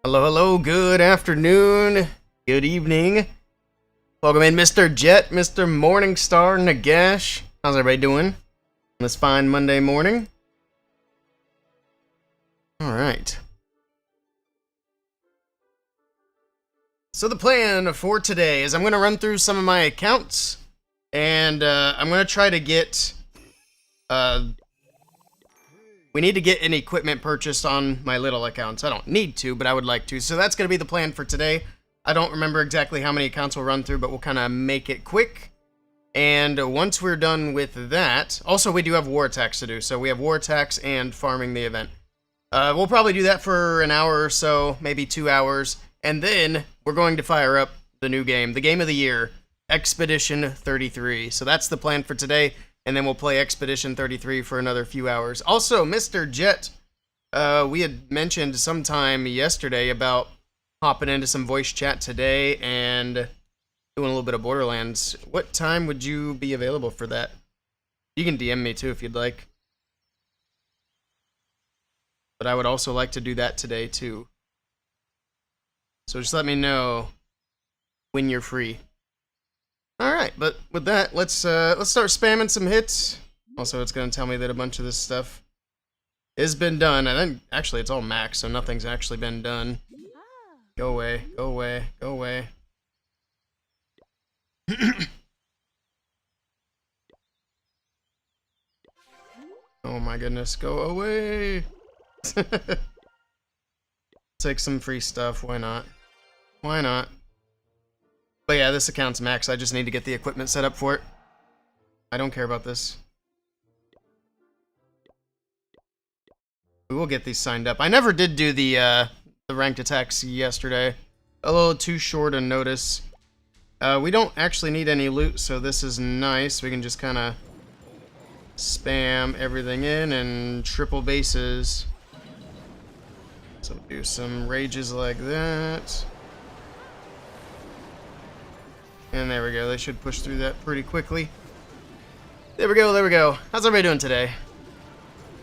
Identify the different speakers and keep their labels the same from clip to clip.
Speaker 1: Hello, hello, good afternoon, good evening. Welcome in, Mr. Jet, Mr. Morningstar, Nagash. How's everybody doing on this fine Monday morning? Alright. So the plan for today is I'm going to run through some of my accounts, and I'm going to try to get... we need to get an equipment purchased on my little accounts. I don't need to, but I would like to. So that's going to be the plan for today. I don't remember exactly how many accounts we'll run through, but we'll kind of make it quick. And once we're done with that... Also, we do have war attacks to do. So we have war attacks and farming the event. We'll probably do that for an hour or so, maybe 2 hours. And then we're going to fire up the new game, the game of the year, Expedition 33. So that's the plan for today. And then we'll play Expedition 33 for another few hours. Also, Mr. Jet, we had mentioned sometime yesterday about hopping into some voice chat today and doing a little bit of Borderlands. What time would you be available for that? You can DM me too if you'd like. But I would also like to do that today too. So just let me know when you're free. Alright, but with that, let's start spamming some hits. Also, it's going to tell me that a bunch of this stuff has been done. And then, actually, it's all max, so nothing's actually been done. Go away, go away, go away. Oh my goodness, go away! Take some free stuff, why not? Why not? But yeah, this account's max. I just need to get the equipment set up for it. I don't care about this. We will get these signed up. I never did do the ranked attacks yesterday. A little too short a notice. We don't actually need any loot, so this is nice. We can just kind of spam everything in and triple bases. So do some rages like that. And there we go, they should push through that pretty quickly. There we go, there we go. How's everybody doing today?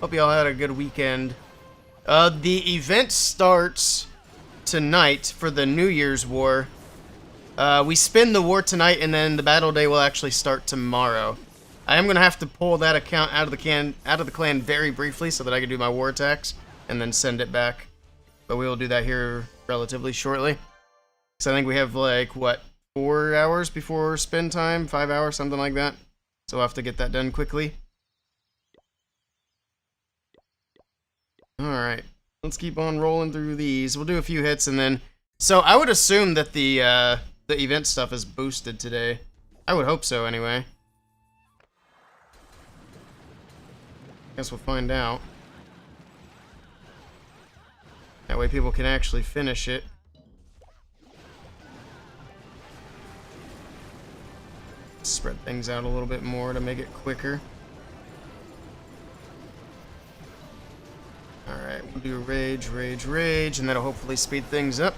Speaker 1: Hope y'all had a good weekend. The event starts tonight for the New Year's War. We spin the war tonight, and then the battle day will actually start tomorrow. I am gonna have to pull that account out of the clan very briefly so that I can do my war attacks and then send it back. But we will do that here relatively shortly. So I think we have like what? 4 hours before spin time, 5 hours, something like that. So we'll have to get that done quickly. Alright, let's keep on rolling through these. We'll do a few hits and then... So I would assume that the event stuff is boosted today. I would hope so anyway. Guess we'll find out. That way people can actually finish it. Spread things out a little bit more to make it quicker. Alright, we'll do rage, rage, rage, and that'll hopefully speed things up.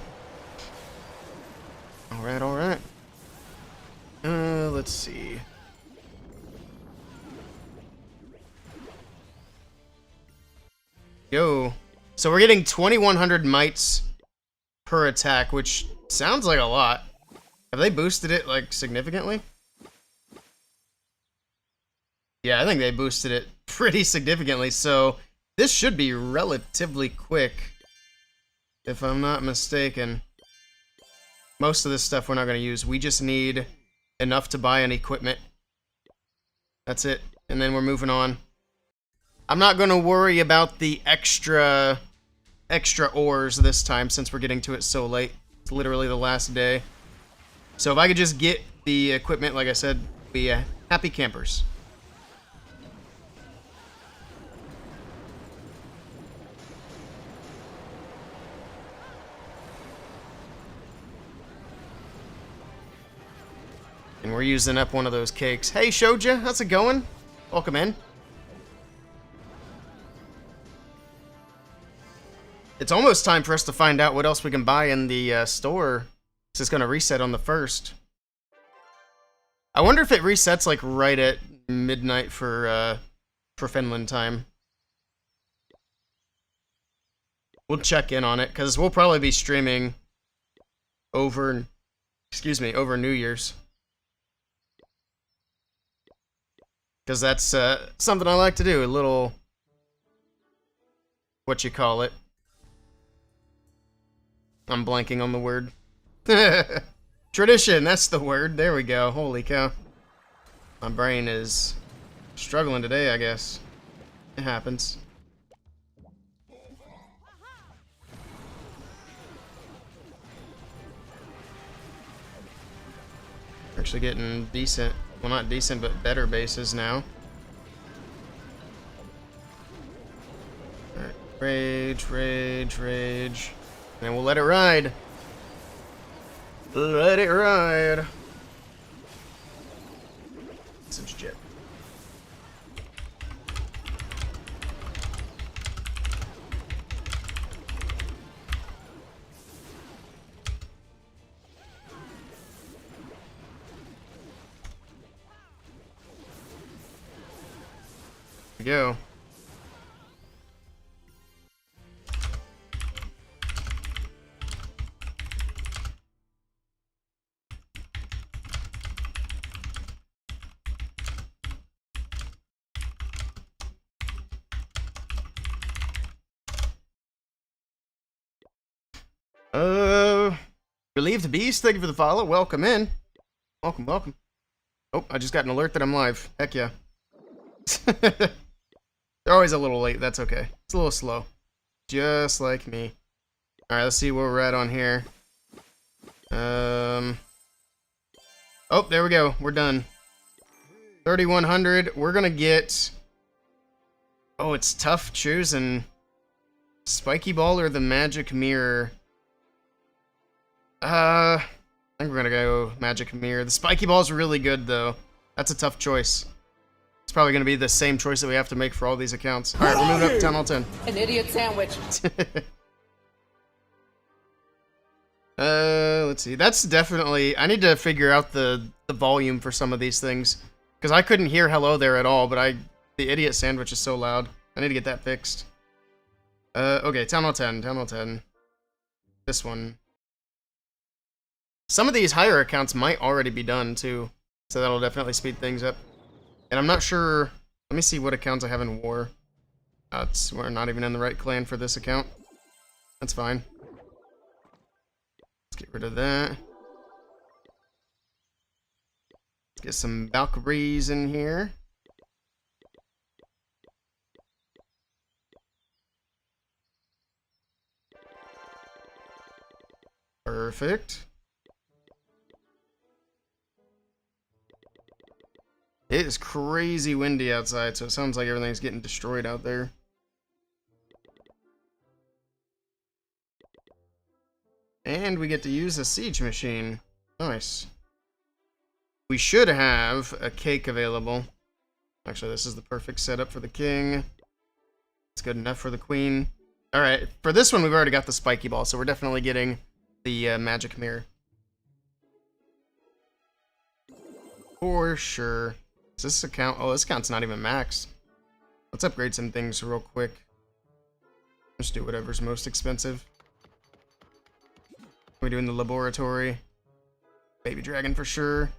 Speaker 1: Alright, alright. Let's see. Yo. So we're getting 2,100 mites per attack, which sounds like a lot. Have they boosted it, like, significantly? Yeah, I think they boosted it pretty significantly, so this should be relatively quick, if I'm not mistaken. Most of this stuff we're not going to use. We just need enough to buy an equipment. That's it. And then we're moving on. I'm not going to worry about the extra ores this time since we're getting to it so late. It's literally the last day. So if I could just get the equipment, like I said, be happy campers. And we're using up one of those cakes. Hey, Shoja, how's it going? Welcome in. It's almost time for us to find out what else we can buy in the store. This is going to reset on the 1st. I wonder if it resets like right at midnight for Finland time. We'll check in on it because we'll probably be streaming over New Year's. Because that's something I like to do, a little, what you call it. I'm blanking on the word. Tradition, that's the word. There we go. Holy cow. My brain is struggling today, I guess. It happens. Actually getting decent, well, not decent, but better bases now. Alright, rage, rage, rage. And we'll let it ride. Let it ride. Such jet. Here we go. Relieved Beast, thank you for the follow. Welcome in. Welcome, welcome. Oh, I just got an alert that I'm live. Heck yeah. They're always a little late, that's okay. It's a little slow. Just like me. Alright, let's see where we're at on here. Oh, there we go. We're done. 3,100. We're gonna get... Oh, it's tough choosing. Spiky Ball or the Magic Mirror? I think we're gonna go Magic Mirror. The Spiky Ball's really good, though. That's a tough choice. It's probably gonna be the same choice that we have to make for all these accounts. Alright, we're moving up to Town Hall 10.
Speaker 2: An idiot sandwich.
Speaker 1: Let's see. That's definitely... I need to figure out the volume for some of these things. Because I couldn't hear hello there at all, but the idiot sandwich is so loud. I need to get that fixed. Okay, Town Hall 10, Town Hall 10. This one. Some of these higher accounts might already be done, too. So that'll definitely speed things up. And I'm not sure... Let me see what accounts I have in war. We're not even in the right clan for this account. That's fine. Let's get rid of that. Let's get some Valkyries in here. Perfect. It is crazy windy outside, so it sounds like everything's getting destroyed out there. And we get to use a siege machine. Nice. We should have a cake available. Actually, this is the perfect setup for the king. It's good enough for the queen. Alright, for this one, we've already got the spiky ball, so we're definitely getting the magic mirror. For sure. Is this account? Oh, this account's not even maxed. Let's upgrade some things real quick. Just do whatever's most expensive. We're doing the laboratory. Baby dragon for sure.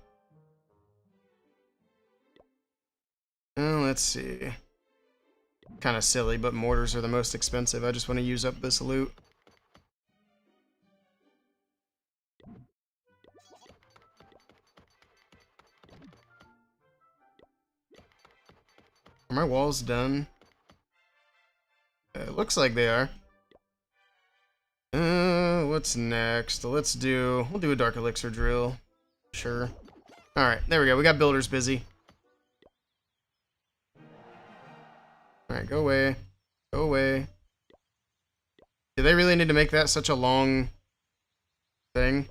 Speaker 1: Let's see. Kind of silly, but mortars are the most expensive. I just want to use up this loot. Are my walls done? It looks like they are. What's next? We'll do a dark elixir drill. Sure. Alright, there we go. We got builders busy. Alright, go away. Go away. Do they really need to make that such a long thing?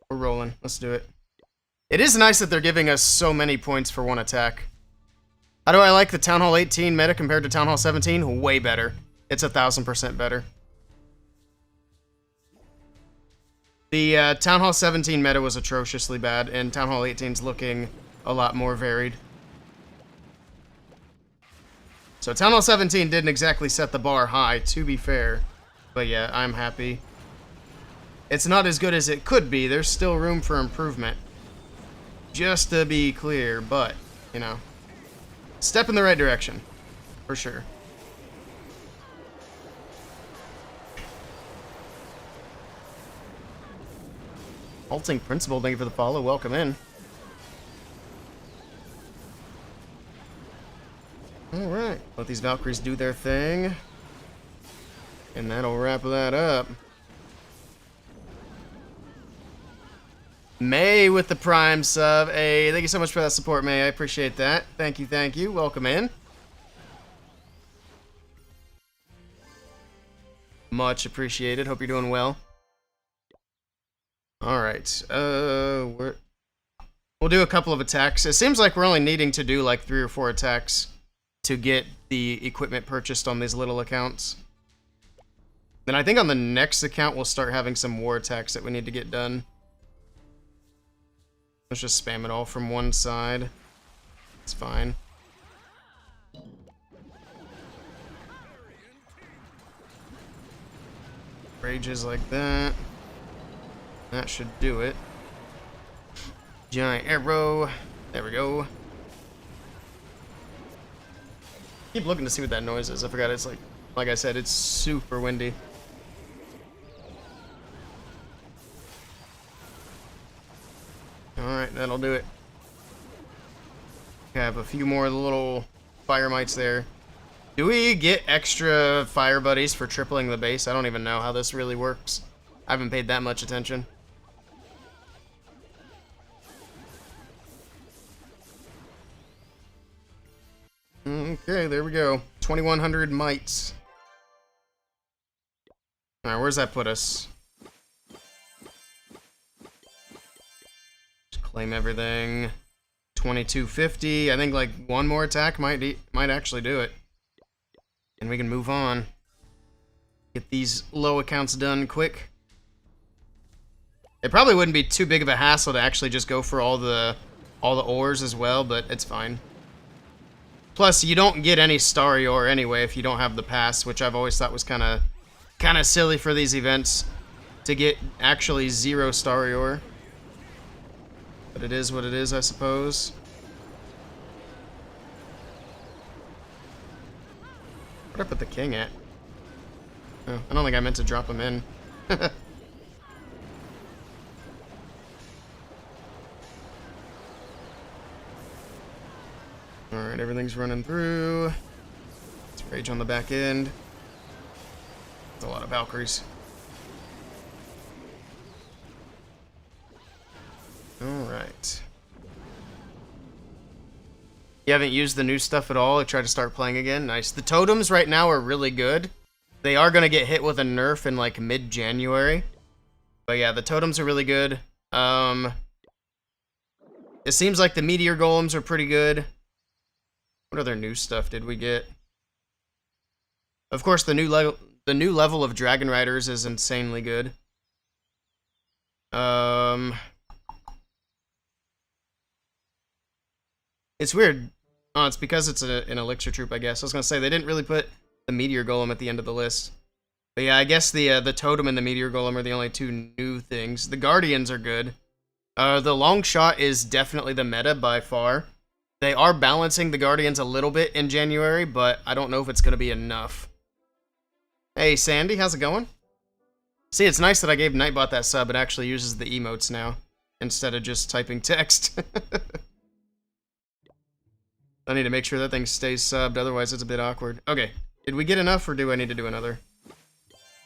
Speaker 1: We're rolling. Let's do it. It is nice that they're giving us so many points for one attack. How do I like the Town Hall 18 meta compared to Town Hall 17? Way better. It's 1,000% better. The Town Hall 17 meta was atrociously bad, and Town Hall 18's looking a lot more varied. So Town Hall 17 didn't exactly set the bar high, to be fair. But yeah, I'm happy. It's not as good as it could be. There's still room for improvement. Just to be clear, but, you know. Step in the right direction. For sure. Halting Principal, thank you for the follow. Welcome in. Alright. Let these Valkyries do their thing. And that'll wrap that up. May with the Prime sub. Hey, thank you so much for that support, May. I appreciate that. Thank you, thank you. Welcome in. Much appreciated. Hope you're doing well. Alright. We'll do a couple of attacks. It seems like we're only needing to do like 3 or 4 attacks to get the equipment purchased on these little accounts. Then I think on the next account we'll start having some war attacks that we need to get done. Let's just spam it all from one side. It's fine. Rages like that. That should do it. Giant arrow. There we go. Keep looking to see what that noise is. I forgot it's like I said, it's super windy. Alright, that'll do it. Have a few more little fire mites there. Do we get extra fire buddies for tripling the base? I don't even know how this really works. I haven't paid that much attention. Okay, there we go. 2,100 mites. Alright, where's that put us? Claim everything. 2250. I think like one more attack might actually do it. And we can move on. Get these low accounts done quick. It probably wouldn't be too big of a hassle to actually just go for all the ores as well, but it's fine. Plus, you don't get any starry ore anyway if you don't have the pass, which I've always thought was kind of silly for these events to get actually 0 starry ore. But it is what it is, I suppose. Where'd I put the king at? Oh, I don't think I meant to drop him in. Alright, everything's running through. Let's rage on the back end. That's a lot of Valkyries. Alright. You haven't used the new stuff at all? I tried to start playing again? Nice. The totems right now are really good. They are going to get hit with a nerf in like mid-January. But yeah, the totems are really good. It seems like the meteor golems are pretty good. What other new stuff did we get? Of course, the new level of Dragon Riders is insanely good. It's weird. Oh, it's because it's an elixir troop, I guess. I was gonna say, they didn't really put the meteor golem at the end of the list. But yeah, I guess the totem and the meteor golem are the only two new things. The guardians are good. The long shot is definitely the meta by far. They are balancing the guardians a little bit in January, but I don't know if it's gonna be enough. Hey, Sandy, how's it going? See, it's nice that I gave Nightbot that sub. It actually uses the emotes now, instead of just typing text. I need to make sure that thing stays subbed, otherwise it's a bit awkward. Okay, did we get enough, or do I need to do another?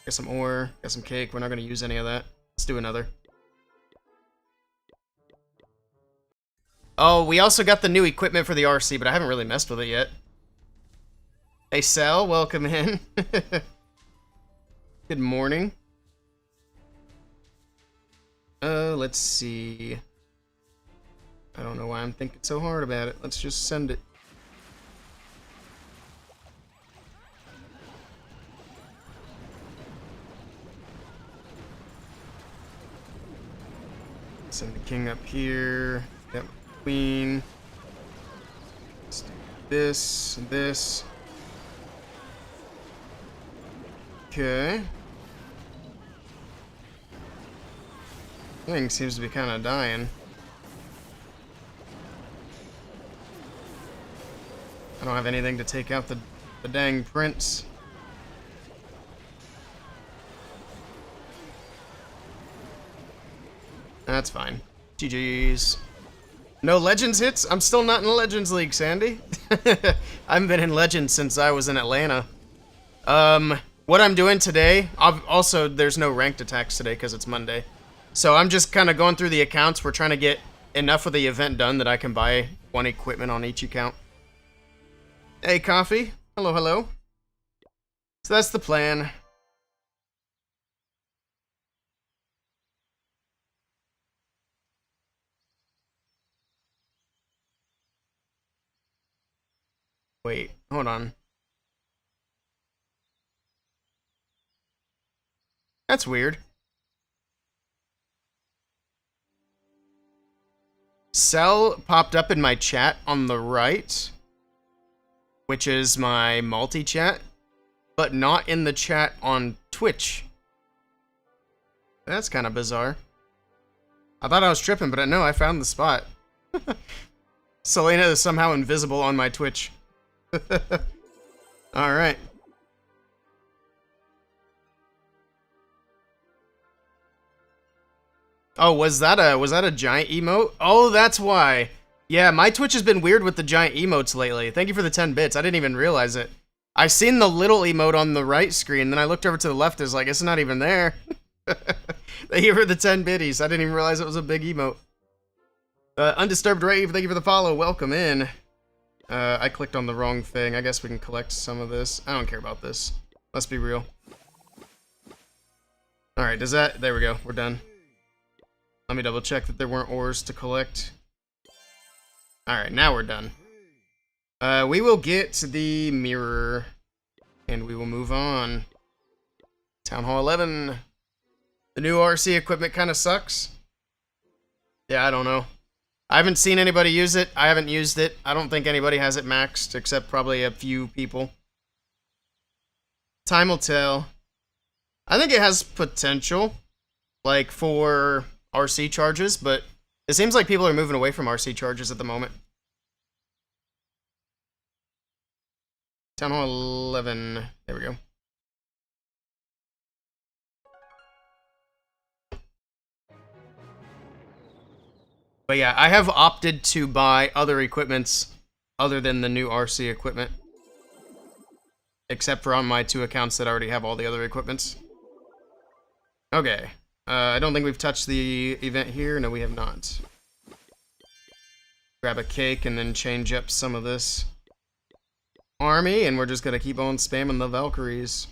Speaker 1: Got some ore, got some cake. We're not going to use any of that. Let's do another. Oh, we also got the new equipment for the RC, but I haven't really messed with it yet. Hey, Sal, welcome in. Good morning. Let's see. I don't know why I'm thinking so hard about it. Let's just send it. Send the king up here. Got queen. Let's do this, this. Okay. Thing seems to be kind of dying. I don't have anything to take out the dang prince. That's fine. GG's. No Legends hits? I'm still not in the Legends League, Sandy. I haven't been in Legends since I was in Atlanta. What I'm doing today, also, there's no ranked attacks today because it's Monday. So I'm just kind of going through the accounts. We're trying to get enough of the event done that I can buy one equipment on each account. Hey, Coffee. Hello, hello. So that's the plan. Wait, hold on. That's weird. Cell popped up in my chat on the right, which is my multi-chat, but not in the chat on Twitch. That's kind of bizarre. I thought I was tripping, but no, I found the spot. Selena is somehow invisible on my Twitch. Alright. Oh, was that a giant emote? Oh, that's why. Yeah, my Twitch has been weird with the giant emotes lately. Thank you for the 10 bits. I didn't even realize it. I seen the little emote on the right screen, then I looked over to the left, it's like, it's not even there. Thank you for the 10 biddies. I didn't even realize it was a big emote. Undisturbed Rave, thank you for the follow. Welcome in. I clicked on the wrong thing. I guess we can collect some of this. I don't care about this. Let's be real. Alright, does that... There we go. We're done. Let me double check that there weren't ores to collect. Alright, now we're done. We will get the mirror. And we will move on. Town Hall 11. The new RC equipment kind of sucks. Yeah, I don't know. I haven't seen anybody use it. I haven't used it. I don't think anybody has it maxed, except probably a few people. Time will tell. I think it has potential, like, for RC charges, but it seems like people are moving away from RC charges at the moment. Town Hall 11. There we go. But yeah, I have opted to buy other equipments other than the new RC equipment. Except for on my 2 accounts that already have all the other equipments. Okay. I don't think we've touched the event here. No, we have not. Grab a cake and then change up some of this army, and we're just gonna keep on spamming the Valkyries.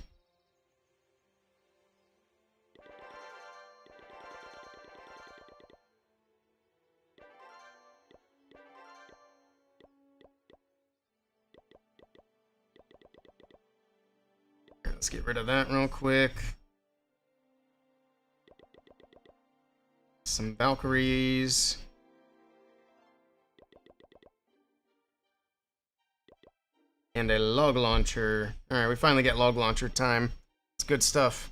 Speaker 1: Let's get rid of that real quick. Some Valkyries. And a log launcher. Alright, we finally get log launcher time. It's good stuff.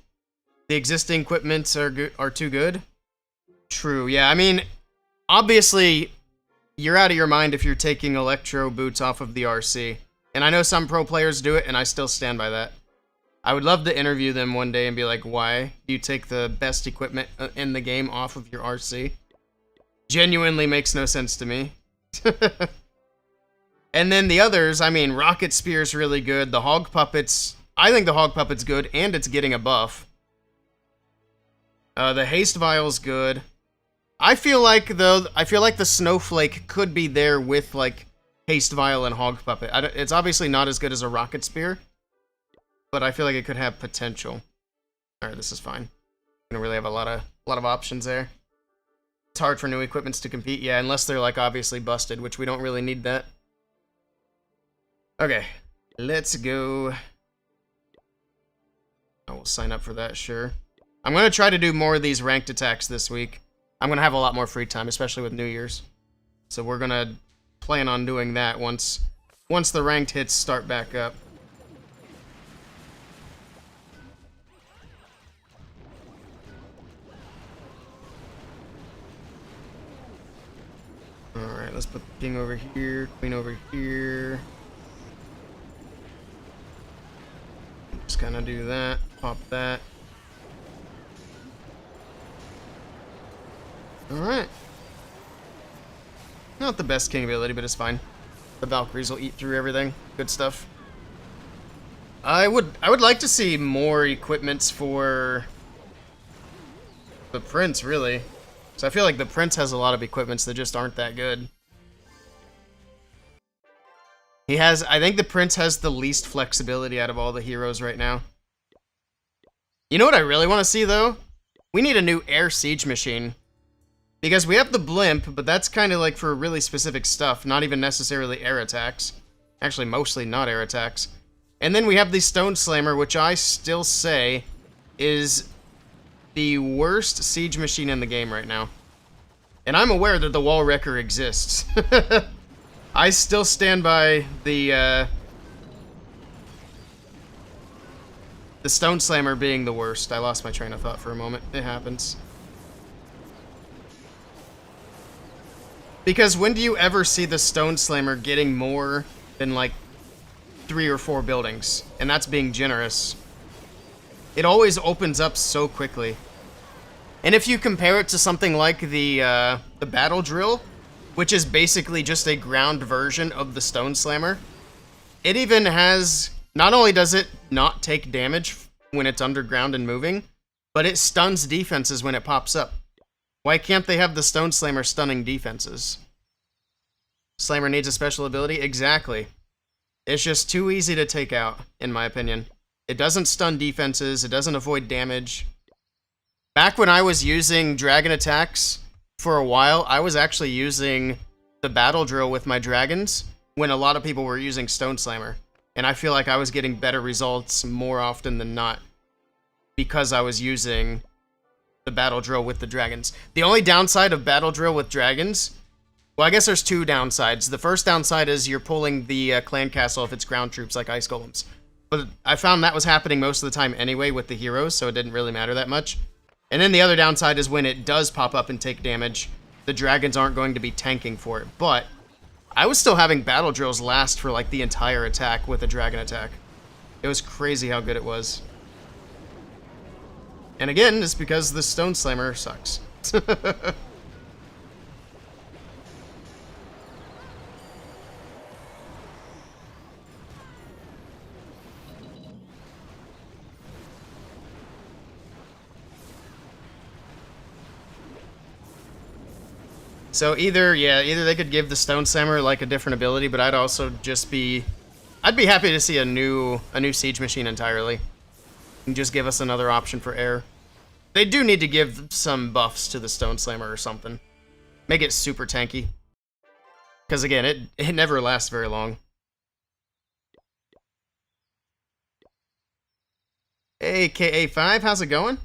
Speaker 1: The existing equipments are too good? True, yeah, I mean, obviously, you're out of your mind if you're taking electro boots off of the RC. And I know some pro players do it, and I still stand by that. I would love to interview them one day and be like, why do you take the best equipment in the game off of your RC? Genuinely makes no sense to me. And then the others, I mean, Rocket Spear's really good. The Hog Puppets, I think the Hog Puppet's good, and it's getting a buff. The Haste Vial's good. I feel like the Snowflake could be there with, like, Haste Vial and Hog Puppet. It's obviously not as good as a Rocket Spear, but I feel like it could have potential. Alright, this is fine. We don't really have a lot of options there. It's hard for new equipments to compete, yeah, unless they're, like, obviously busted, which we don't really need that. Okay, let's go. I will sign up for that, sure. I'm going to try to do more of these ranked attacks this week. I'm going to have a lot more free time, especially with New Year's. So we're going to plan on doing that once the ranked hits start back up. Alright, let's put the king over here, queen over here. Just kind of do that, pop that. Alright. Not the best king ability, but it's fine. The Valkyries will eat through everything. Good stuff. I would like to see more equipments for the Prince, really. So I feel like the Prince has a lot of equipments that just aren't that good. I think the Prince has the least flexibility out of all the heroes right now. You know what I really want to see, though? We need a new air siege machine. Because we have the blimp, but that's kind of like for really specific stuff, not even necessarily air attacks. Actually, mostly not air attacks. And then we have the Stone Slammer, which I still say is the worst siege machine in the game right now. And I'm aware that the Wall Wrecker exists. I still stand by the Stone Slammer being the worst. I lost my train of thought for a moment. It happens. Because when do you ever see the Stone Slammer getting more than, like, 3 or 4 buildings? And that's being generous. It always opens up so quickly. And if you compare it to something like the Battle Drill, which is basically just a ground version of the Stone Slammer, it even has... Not only does it not take damage when it's underground and moving, but it stuns defenses when it pops up. Why can't they have the Stone Slammer stunning defenses? Slammer needs a special ability? Exactly. It's just too easy to take out, in my opinion. It doesn't stun defenses, it doesn't avoid damage. Back when I was using dragon attacks, for a while, I was actually using the Battle Drill with my dragons, when a lot of people were using Stone Slammer. And I feel like I was getting better results more often than not, because I was using the Battle Drill with the dragons. The only downside of Battle Drill with dragons, well, I guess there's 2 downsides. The first downside is you're pulling the clan castle if it's ground troops like ice golems. But I found that was happening most of the time anyway with the heroes, so it didn't really matter that much. And then the other downside is when it does pop up and take damage, the dragons aren't going to be tanking for it. But I was still having Battle Drills last for like the entire attack with a dragon attack. It was crazy how good it was. And again, it's because the Stone Slammer sucks. So either they could give the Stone Slammer like a different ability, but I'd also just I'd be happy to see a new siege machine entirely. And just give us another option for air. They do need to give some buffs to the Stone Slammer or something. Make it super tanky. Because again, it never lasts very long. Hey, KA5, how's it going?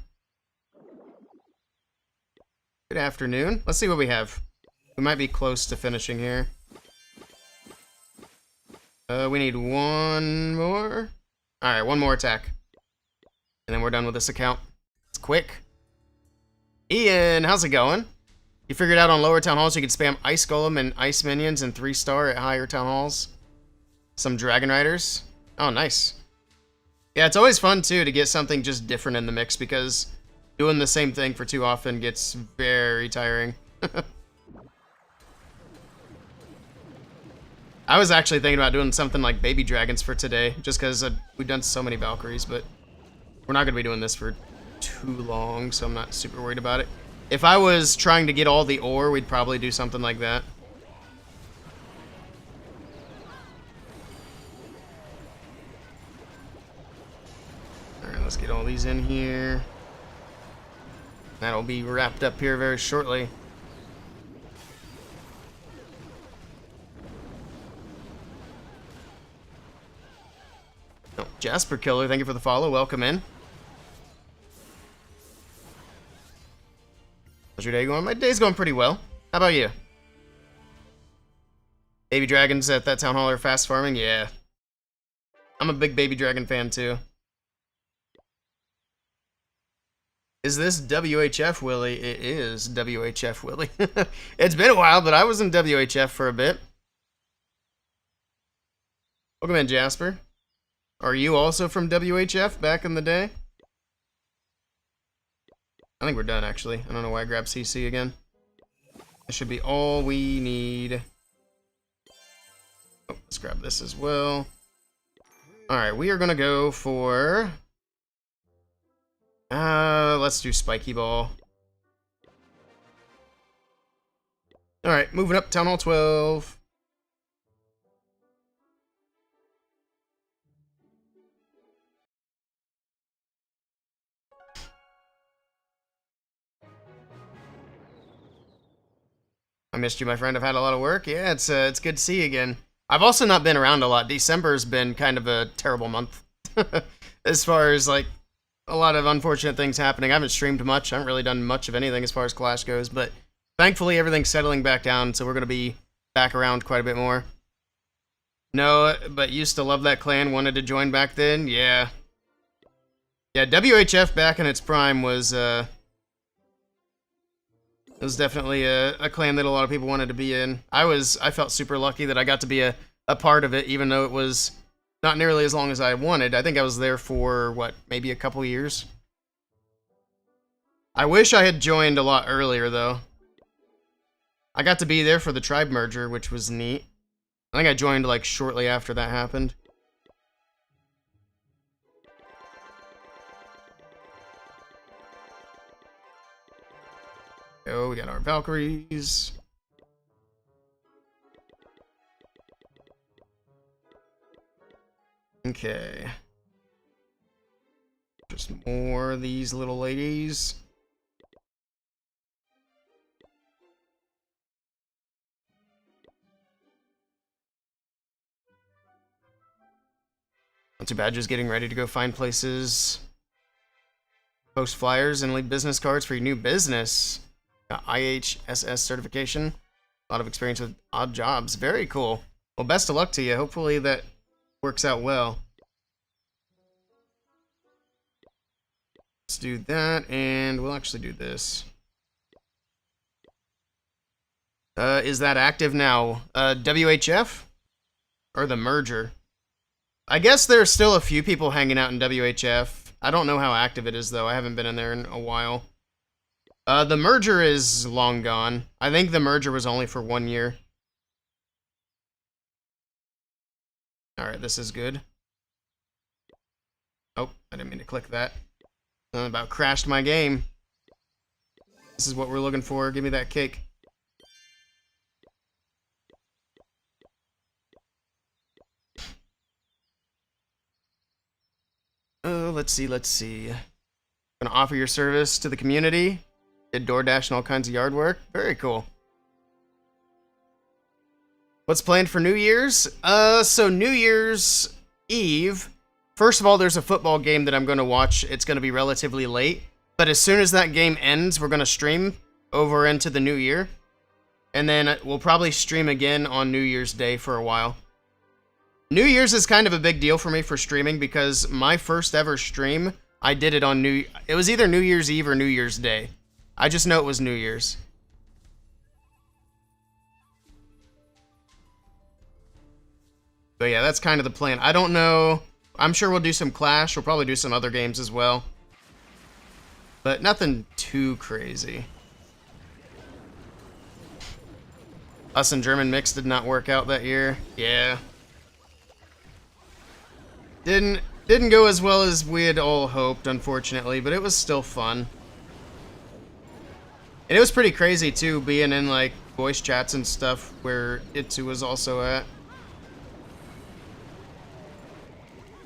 Speaker 1: Good afternoon. Let's see what we have. We might be close to finishing here. We need one more. Alright, one more attack. And then we're done with this account. It's quick. Ian, how's it going? You figured out on lower town halls you could spam Ice Golem and Ice Minions and 3-star at higher town halls. Some Dragon Riders. Oh, nice. Yeah, it's always fun, too, to get something just different in the mix, because doing the same thing for too often gets very tiring. I was actually thinking about doing something like Baby Dragons for today, just because we've done so many Valkyries, but we're not going to be doing this for too long, so I'm not super worried about it. If I was trying to get all the ore, we'd probably do something like that. Alright, let's get all these in here. That'll be wrapped up here very shortly. Oh, Jasper Killer, thank you for the follow. Welcome in. How's your day going? My day's going pretty well. How about you? Baby Dragons at that town hall are fast farming? Yeah. I'm a big Baby Dragon fan too. Is this WHF Willy? It is WHF Willy. It's been a while, but I was in WHF for a bit. Welcome in, Jasper. Are you also from WHF back in the day? I think we're done, actually. I don't know why I grabbed CC again. That should be all we need. Oh, let's grab this as well. Alright, we are going to go for... let's do Spiky Ball. Alright, moving up, Town Hall 12. I missed you, my friend. I've had a lot of work. Yeah, it's good to see you again. I've also not been around a lot. December's been kind of a terrible month. As far as, like, a lot of unfortunate things happening. I haven't streamed much. I haven't really done much of anything as far as Clash goes, but thankfully everything's settling back down, so we're going to be back around quite a bit more. No, but used to love that clan. Wanted to join back then? Yeah. Yeah, WHF back in its prime was definitely a clan that a lot of people wanted to be in. I felt super lucky that I got to be a part of it, even though it was not nearly as long as I wanted. I think I was there for, what, maybe a couple years? I wish I had joined a lot earlier, though. I got to be there for the tribe merger, which was neat. I think I joined, like, shortly after that happened. Oh, we got our Valkyries. Okay. Just more of these little ladies. Not too bad, just getting ready to go find places. Post flyers and leave business cards for your new business. Got IHSS certification. A lot of experience with odd jobs. Very cool. Well, best of luck to you. Hopefully that works out well. Let's do that, and we'll actually do this. Is that active now? WHF? Or the merger? I guess there's still a few people hanging out in WHF. I don't know how active it is, though. I haven't been in there in a while. The merger is long gone. I think the merger was only for 1 year. Alright, this is good. Oh, I didn't mean to click that. I about crashed my game. This is what we're looking for. Give me that cake. Oh, let's see. Gonna offer your service to the community. Did DoorDash and all kinds of yard work. Very cool. What's planned for New Year's? So New Year's Eve, first of all, there's a football game that I'm going to watch. It's going to be relatively late. But as soon as that game ends, we're going to stream over into the new year. And then we'll probably stream again on New Year's Day for a while. New Year's is kind of a big deal for me for streaming because my first ever stream, I did it on it was either New Year's Eve or New Year's Day. I just know it was New Year's. But yeah, that's kind of the plan. I don't know. I'm sure we'll do some Clash. We'll probably do some other games as well. But nothing too crazy. Us and German mix did not work out that year. Yeah. Didn't go as well as we had all hoped, unfortunately, but it was still fun. And it was pretty crazy too, being in like voice chats and stuff where Itsu was also at.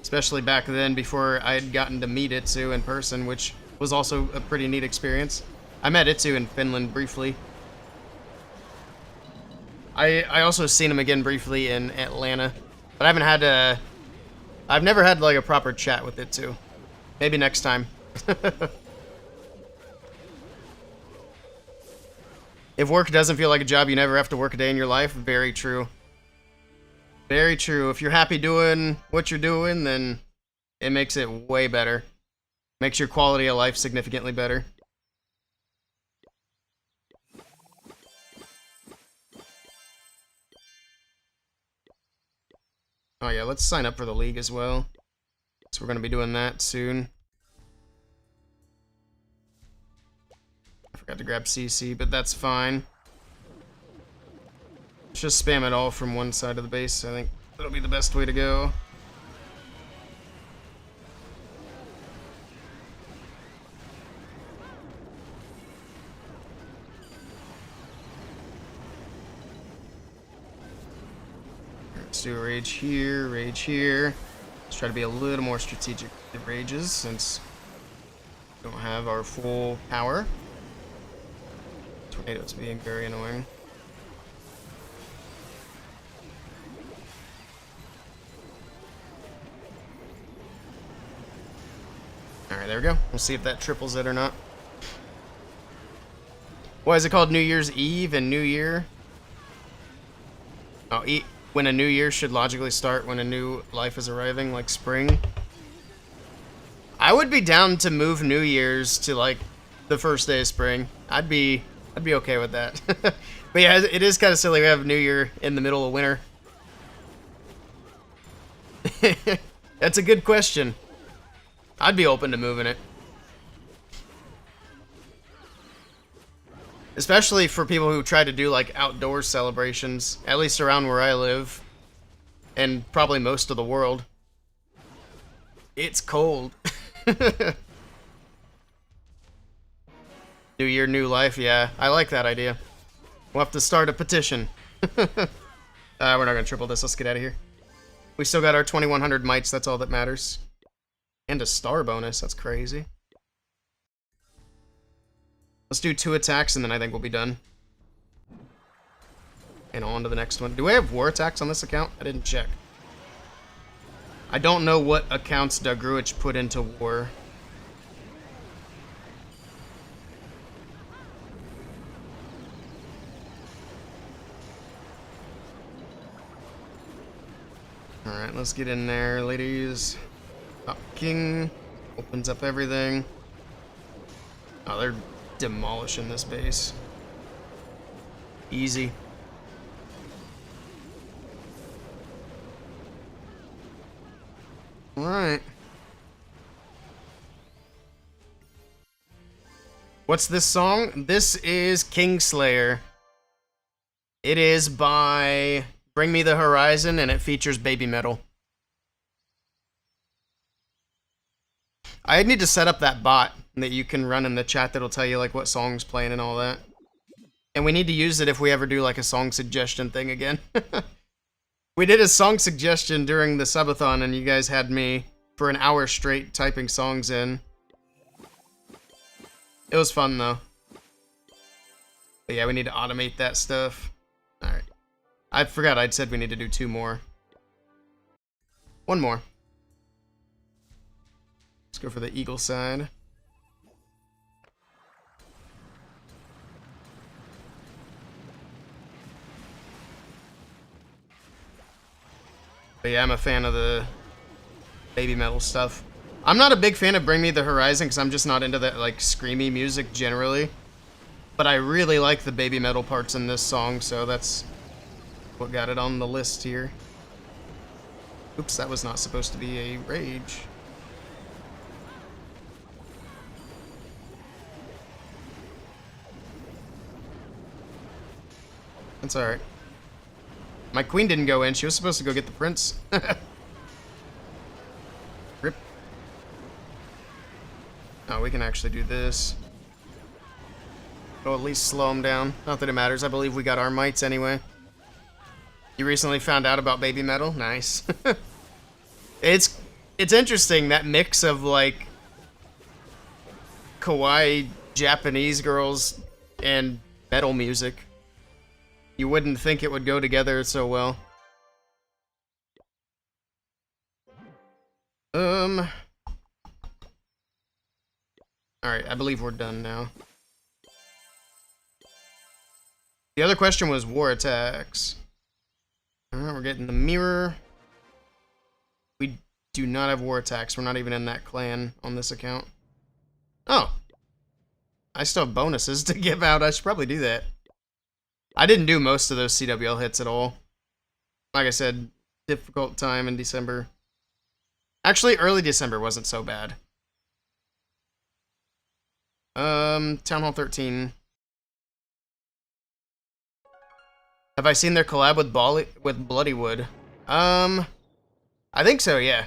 Speaker 1: Especially back then, before I had gotten to meet Itsu in person, which was also a pretty neat experience. I met Itsu in Finland briefly. I also seen him again briefly in Atlanta, but I haven't had I've never had like a proper chat with Itsu. Maybe next time. If work doesn't feel like a job, you never have to work a day in your life. Very true. Very true. If you're happy doing what you're doing, then it makes it way better. Makes your quality of life significantly better. Oh yeah, let's sign up for the league as well. So we're going to be doing that soon. I forgot to grab CC, but that's fine. Let's just spam it all from one side of the base. I think that'll be the best way to go. Let's do a rage here, rage here. Let's try to be a little more strategic with the rages since we don't have our full power. Tornado's being very annoying. Alright, there we go. We'll see if that triples it or not. Why is it called New Year's Eve and New Year? Oh, when a new year should logically start when a new life is arriving, like spring. I would be down to move New Year's to like the first day of spring. I'd be okay with that. But yeah, it is kind of silly we have New Year in the middle of winter. That's a good question. I'd be open to moving it. Especially for people who try to do like outdoor celebrations, at least around where I live, and probably most of the world. It's cold. New year, new life, yeah. I like that idea. We'll have to start a petition. We're not gonna triple this, let's get out of here. We still got our 2100 mites, that's all that matters. And a star bonus, that's crazy. Let's do 2 attacks and then I think we'll be done. And on to the next one. Do we have war attacks on this account? I didn't check. I don't know what accounts Dagruich put into war. Alright, let's get in there, ladies. Top King opens up everything. Oh, they're demolishing this base. Easy. Alright. What's this song? This is Kingslayer. It is by Bring Me the Horizon, and it features Baby Metal. I need to set up that bot that you can run in the chat that'll tell you like what song's playing and all that. And we need to use it if we ever do like a song suggestion thing again. We did a song suggestion during the subathon and you guys had me for an hour straight typing songs in. It was fun though. But yeah, we need to automate that stuff. Alright. I forgot I'd said we need to do 2 more. 1 more. Let's go for the eagle side. But But yeah, I'm a fan of the baby metal stuff. I'm not a big fan of Bring Me the Horizon because I'm just not into that like screamy music generally. But I really like the baby metal parts in this song, so that's what got it on the list here. Oops, that was not supposed to be a rage. That's alright. My queen didn't go in. She was supposed to go get the prince. Rip. Oh, we can actually do this. It'll at least slow him down. Not that it matters. I believe we got our mites anyway. You recently found out about baby metal? Nice. It's interesting, that mix of, like, kawaii Japanese girls and metal music. You wouldn't think it would go together so well. Alright, I believe we're done now. The other question was war attacks. Alright, we're getting the mirror. We do not have war attacks. We're not even in that clan on this account. Oh. I still have bonuses to give out. I should probably do that. I didn't do most of those CWL hits at all. Like I said, difficult time in December. Actually, early December wasn't so bad. Town Hall 13. Have I seen their collab with Bloodywood? I think so, yeah.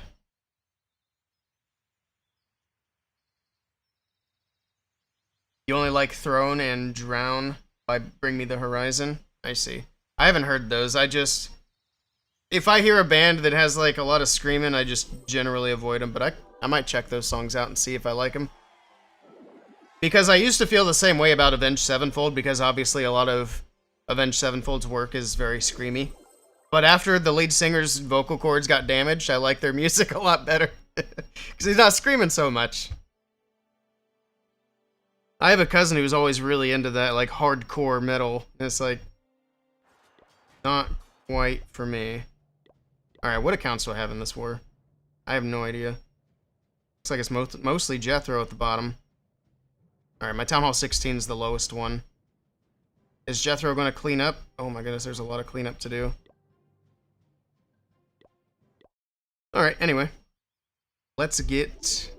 Speaker 1: You only like Throne and Drown by Bring Me the Horizon? I see. I haven't heard those. If I hear a band that has like a lot of screaming, I just generally avoid them, but I might check those songs out and see if I like them. Because I used to feel the same way about Avenged Sevenfold, because obviously a lot of Avenged Sevenfold's work is very screamy. But after the lead singer's vocal cords got damaged, I like their music a lot better. Because he's not screaming so much. I have a cousin who's always really into that, like, hardcore metal. And it's like, not quite for me. Alright, what accounts do I have in this war? I have no idea. Looks like it's mostly Jethro at the bottom. Alright, my Town Hall 16 is the lowest one. Is Jethro going to clean up? Oh my goodness, there's a lot of cleanup to do. Alright, anyway. Let's get...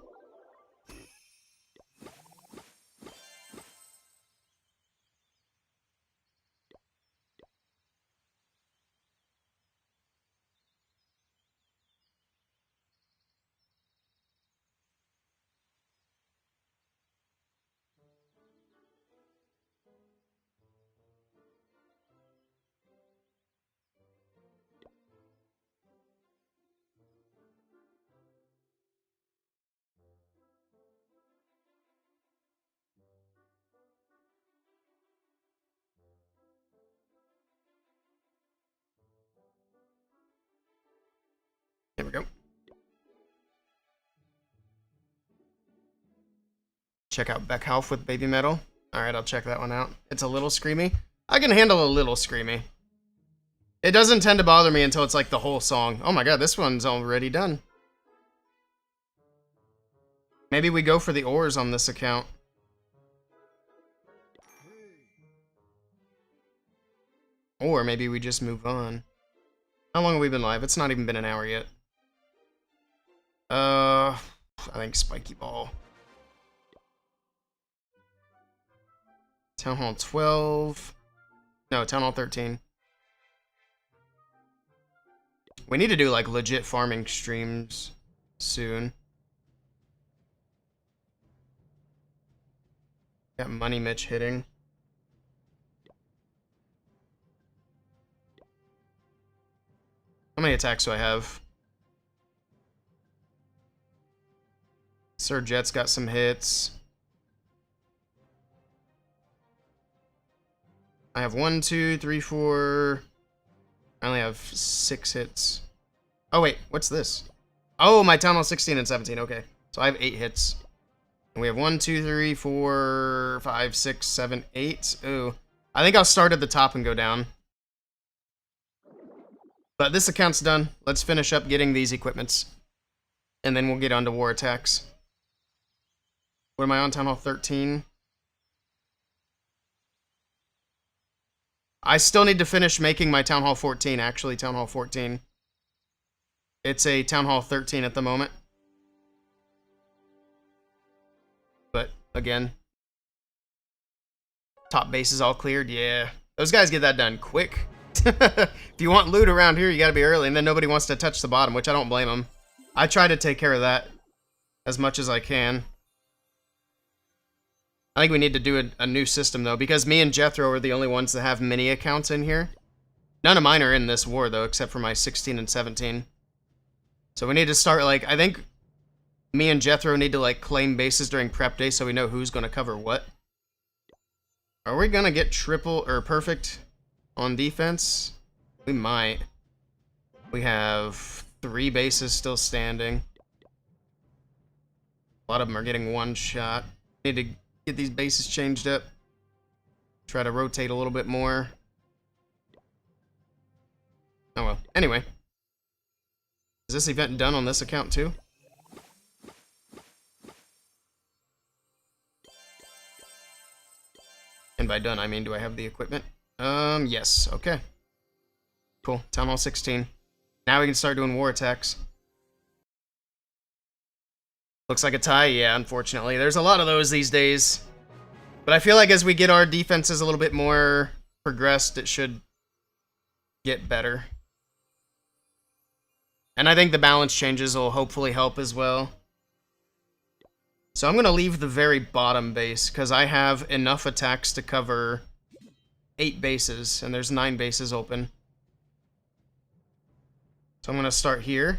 Speaker 1: There we go. Check out Beckhoff with Baby Metal. Alright, I'll check that one out. It's a little screamy. I can handle a little screamy. It doesn't tend to bother me until it's like the whole song. Oh my god, this one's already done. Maybe we go for the ores on this account. Or maybe we just move on. How long have we been live? It's not even been an hour yet. I think Spiky Ball. Town Hall 12. No, Town Hall 13. We need to do like legit farming streams soon. Got Money Mitch hitting. How many attacks do I have? Sir Jet's got some hits. I have 1, 2, 3, 4. I only have 6 hits. Oh wait, what's this? Oh, my Town Hall 16 and 17. Okay, so I have 8 hits. And we have 1, 2, 3, 4, 5, 6, 7, 8. Ooh, I think I'll start at the top and go down. But this account's done. Let's finish up getting these equipments. And then we'll get on to war attacks. What am I on? Town Hall 13. I still need to finish making my Town Hall 14, actually, Town Hall 14. It's a Town Hall 13 at the moment. But, again, top base is all cleared, yeah. Those guys get that done quick. If you want loot around here, you gotta be early, and then nobody wants to touch the bottom, which I don't blame them. I try to take care of that as much as I can. I think we need to do a new system, though, because me and Jethro are the only ones that have mini accounts in here. None of mine are in this war, though, except for my 16 and 17. So we need to start, like, I think me and Jethro need to, like, claim bases during prep day so we know who's going to cover what. Are we going to get triple or perfect on defense? We might. We have 3 bases still standing. A lot of them are getting one shot. Need to get these bases changed up. Try to rotate a little bit more. Oh well. Anyway. Is this event done on this account too? And by done, I mean, do I have the equipment? Yes. Okay. Cool. Town Hall 16. Now we can start doing war attacks. Looks like a tie, yeah, unfortunately. There's a lot of those these days. But I feel like as we get our defenses a little bit more progressed, it should get better. And I think the balance changes will hopefully help as well. So I'm going to leave the very bottom base, because I have enough attacks to cover 8 bases, and there's 9 bases open. So I'm going to start here.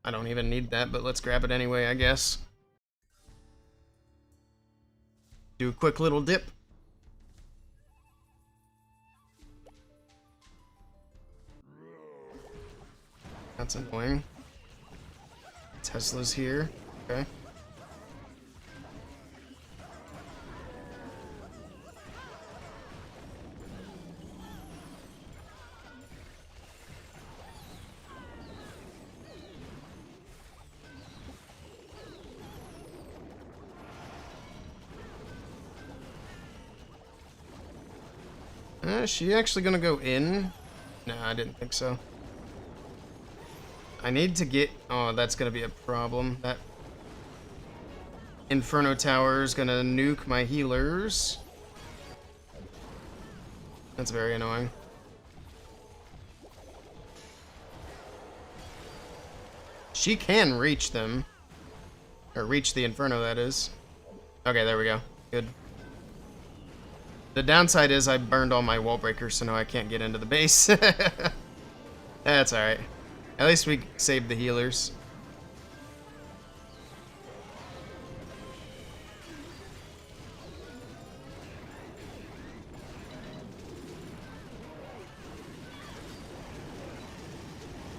Speaker 1: I don't even need that, but let's grab it anyway, I guess. Do a quick little dip. That's annoying. Tesla's here. Okay. Is she actually gonna go in? No, I didn't think so. I need to get... Oh, that's gonna be a problem. That Inferno Tower is gonna nuke my healers. That's very annoying. She can reach them. Or reach the Inferno, that is. Okay, there we go. Good. The downside is I burned all my wall breakers, so now I can't get into the base. That's alright. At least we saved the healers.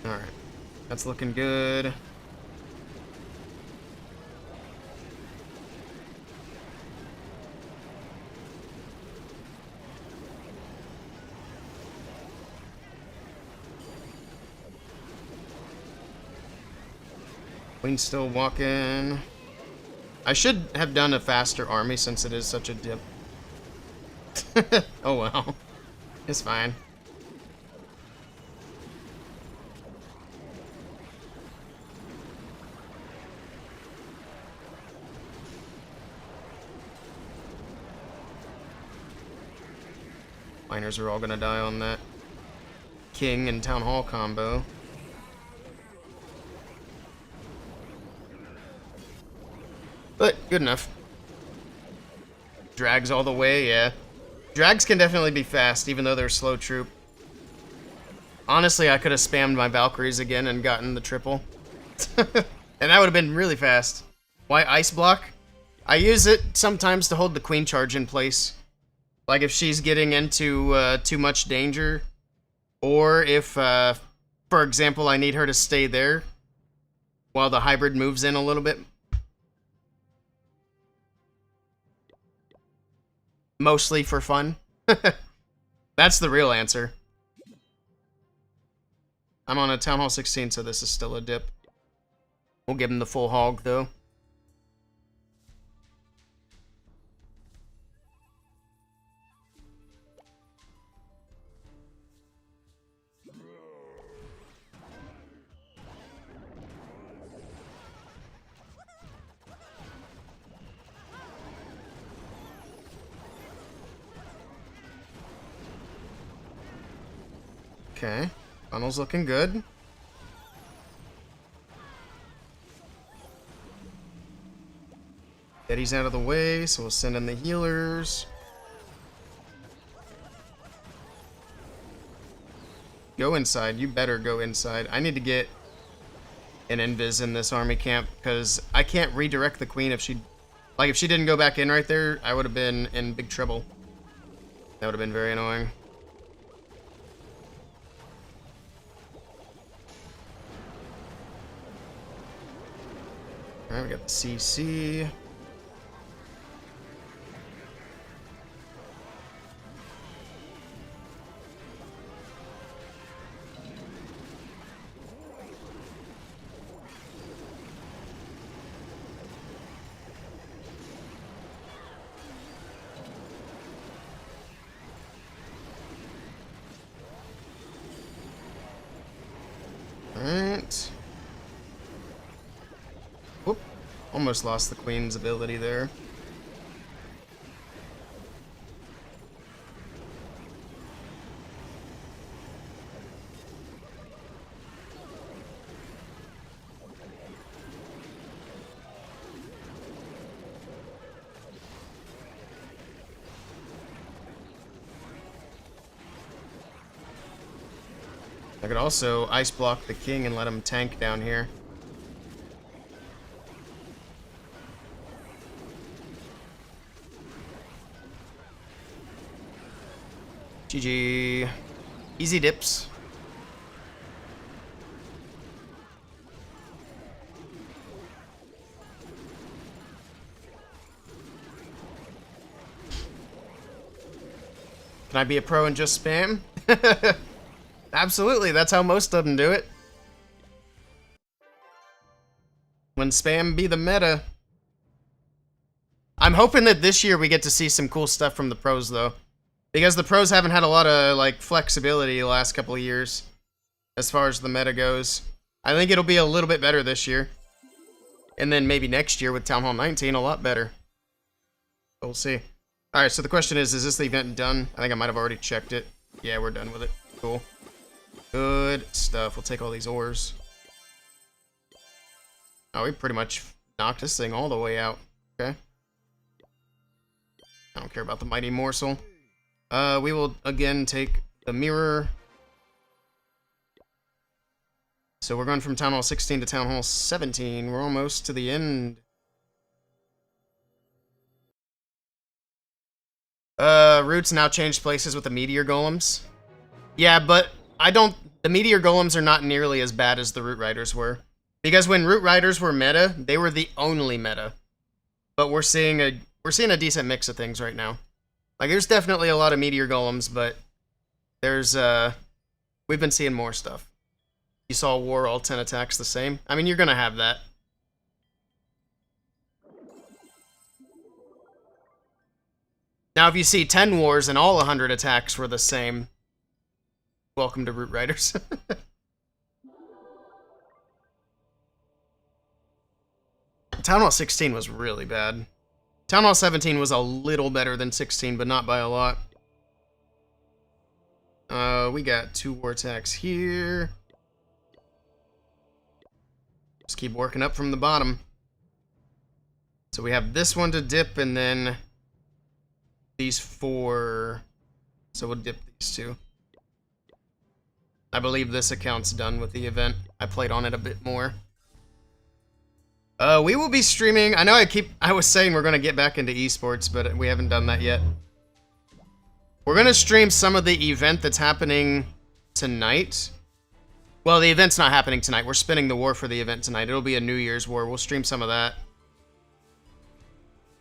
Speaker 1: Alright. That's looking good. Queen's still walking. I should have done a faster army since it is such a dip. Oh well. It's fine. Miners are all gonna die on that King and Town Hall combo. But, good enough. Drags all the way, yeah. Drags can definitely be fast, even though they're slow troop. Honestly, I could have spammed my Valkyries again and gotten the triple. And that would have been really fast. Why Ice Block? I use it sometimes to hold the Queen Charge in place. Like if she's getting into too much danger. Or if, for example, I need her to stay there while the hybrid moves in a little bit. mostly for fun. That's the real answer. I'm on a Town Hall 16, so this is still a dip. We'll give him the full hog, though. Okay, funnel's looking good. Eddie's out of the way, so we'll send in the healers. Go inside. You better go inside. I need to get an invis in this army camp because I can't redirect the queen if she... Like, if she didn't go back in right there, I would have been in big trouble. That would have been very annoying. Alright, we got the CC. Alright. Whoop. Almost lost the queen's ability there. I could also ice block the king and let him tank down here. GG. Easy dips. Can I be a pro and just spam? Absolutely, that's how most of them do it. When spam be the meta. I'm hoping that this year we get to see some cool stuff from the pros, though. Because the pros haven't had a lot of, like, flexibility the last couple of years. As far as the meta goes. I think it'll be a little bit better this year. And then maybe next year with Town Hall 19, a lot better. We'll see. Alright, so the question is this the event done? I think I might have already checked it. Yeah, we're done with it. Cool. Good stuff. We'll take all these ores. Oh, we pretty much knocked this thing all the way out. Okay. I don't care about the mighty morsel. We will again take the mirror. So we're going from Town Hall 16 to Town Hall 17. We're almost to the end. Roots now changed places with the meteor golems. Yeah, but the meteor golems are not nearly as bad as the root riders were. Because when root riders were meta, they were the only meta. But we're seeing a decent mix of things right now. Like, there's definitely a lot of meteor golems, but there's we've been seeing more stuff. You saw war, all 10 attacks the same. I mean, you're gonna have that. Now, if you see 10 wars and all 100 attacks were the same, welcome to Root Riders. Town Hall 16 was really bad. Town Hall 17 was a little better than 16, but not by a lot. We got 2 war attacks here. Just keep working up from the bottom. So we have this one to dip, and then these 4. So we'll dip these 2. I believe this account's done with the event. I played on it a bit more. We will be streaming. I know I was saying we're going to get back into esports, but we haven't done that yet. We're going to stream some of the event that's happening tonight. Well, the event's not happening tonight. We're spinning the war for the event tonight. It'll be a New Year's war. We'll stream some of that.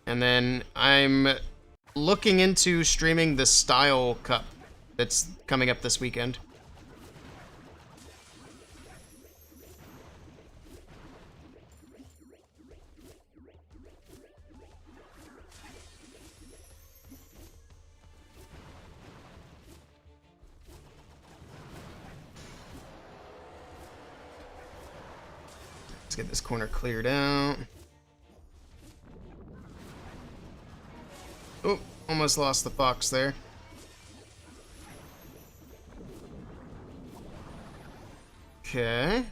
Speaker 1: And then I'm looking into streaming the Style Cup that's coming up this weekend. Let's get this corner cleared out. Oh, almost lost the fox there. Okay.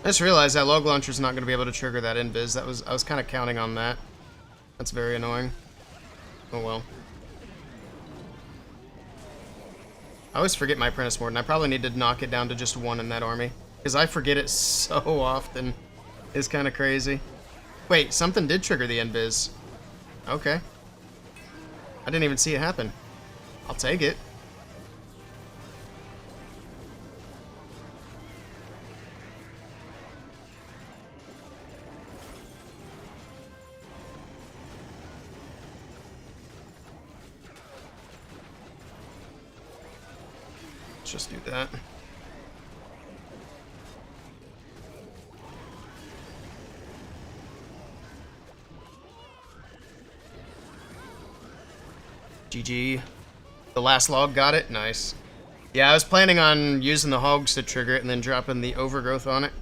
Speaker 1: I just realized that log launcher's not going to be able to trigger that invis. I was kind of counting on that. That's very annoying. Oh well. I always forget my apprentice warden. I probably need to knock it down to just one in that army, because I forget it so often. It's kind of crazy. Wait, something did trigger the invis. Okay. I didn't even see it happen. I'll take it. Just do that. GG. The last log got it? Nice. Yeah, I was planning on using the hogs to trigger it and then dropping the overgrowth on it.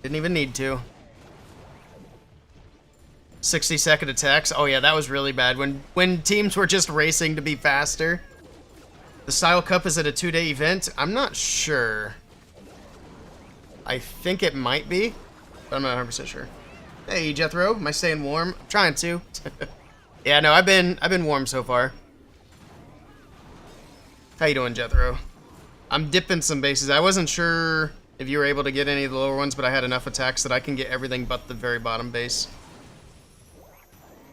Speaker 1: Didn't even need to. 60-second attacks. Oh yeah, that was really bad. When teams were just racing to be faster. The Style Cup is at a 2-day event? I'm not sure. I think it might be, but I'm not 100% sure. Hey, Jethro, am I staying warm? I'm trying to. Yeah, no, I've been warm so far. How you doing, Jethro? I'm dipping some bases. I wasn't sure if you were able to get any of the lower ones, but I had enough attacks that I can get everything but the very bottom base.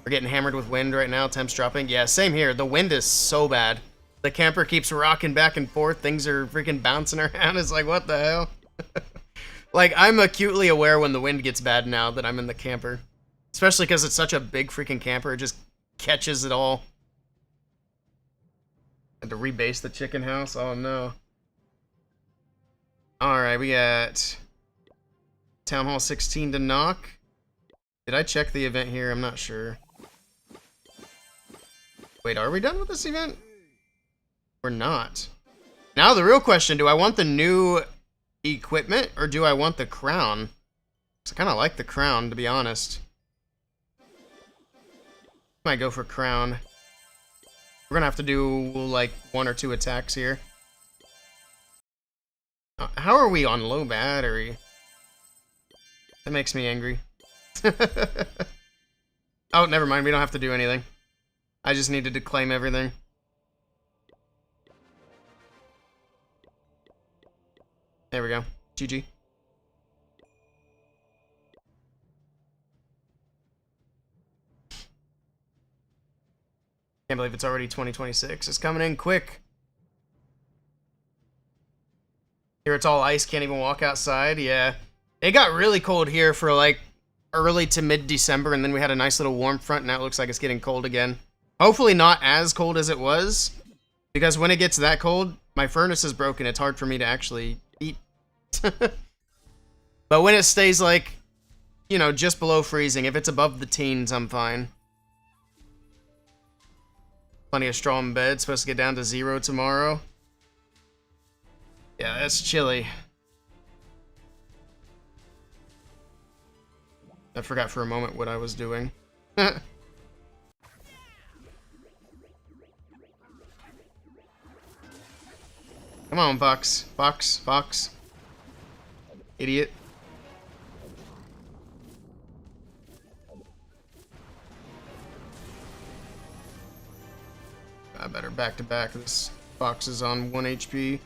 Speaker 1: We're getting hammered with wind right now. Temps dropping. Yeah, same here. The wind is so bad. The camper keeps rocking back and forth. Things are freaking bouncing around. It's like, what the hell? Like, I'm acutely aware when the wind gets bad now that I'm in the camper. Especially because it's such a big freaking camper. It just catches it all. Had to rebase the chicken house. Oh, no. Alright, we got Town Hall 16 to knock. Did I check the event here? I'm not sure. Wait, are we done with this event? We're not. Now the real question, do I want the new equipment or do I want the crown? I kind of like the crown, to be honest. Might go for crown. We're gonna have to do like 1 or 2 attacks here. How are we on low battery? That makes me angry. Oh, never mind. We don't have to do anything. I just needed to claim everything. There we go. GG. Can't believe it's already 2026. It's coming in quick. Here it's all ice, can't even walk outside. Yeah. It got really cold here for like early to mid-December, and then we had a nice little warm front, and now it looks like it's getting cold again. Hopefully not as cold as it was, because when it gets that cold, my furnace is broken. It's hard for me to actually eat. But when it stays like, you know, just below freezing, if it's above the teens, I'm fine. Plenty of straw in bed. Supposed to get down to 0 tomorrow. Yeah, that's chilly. I forgot for a moment what I was doing. Come on, Fox. Fox. Fox. Idiot. I better back to back. This box is on 1 HP.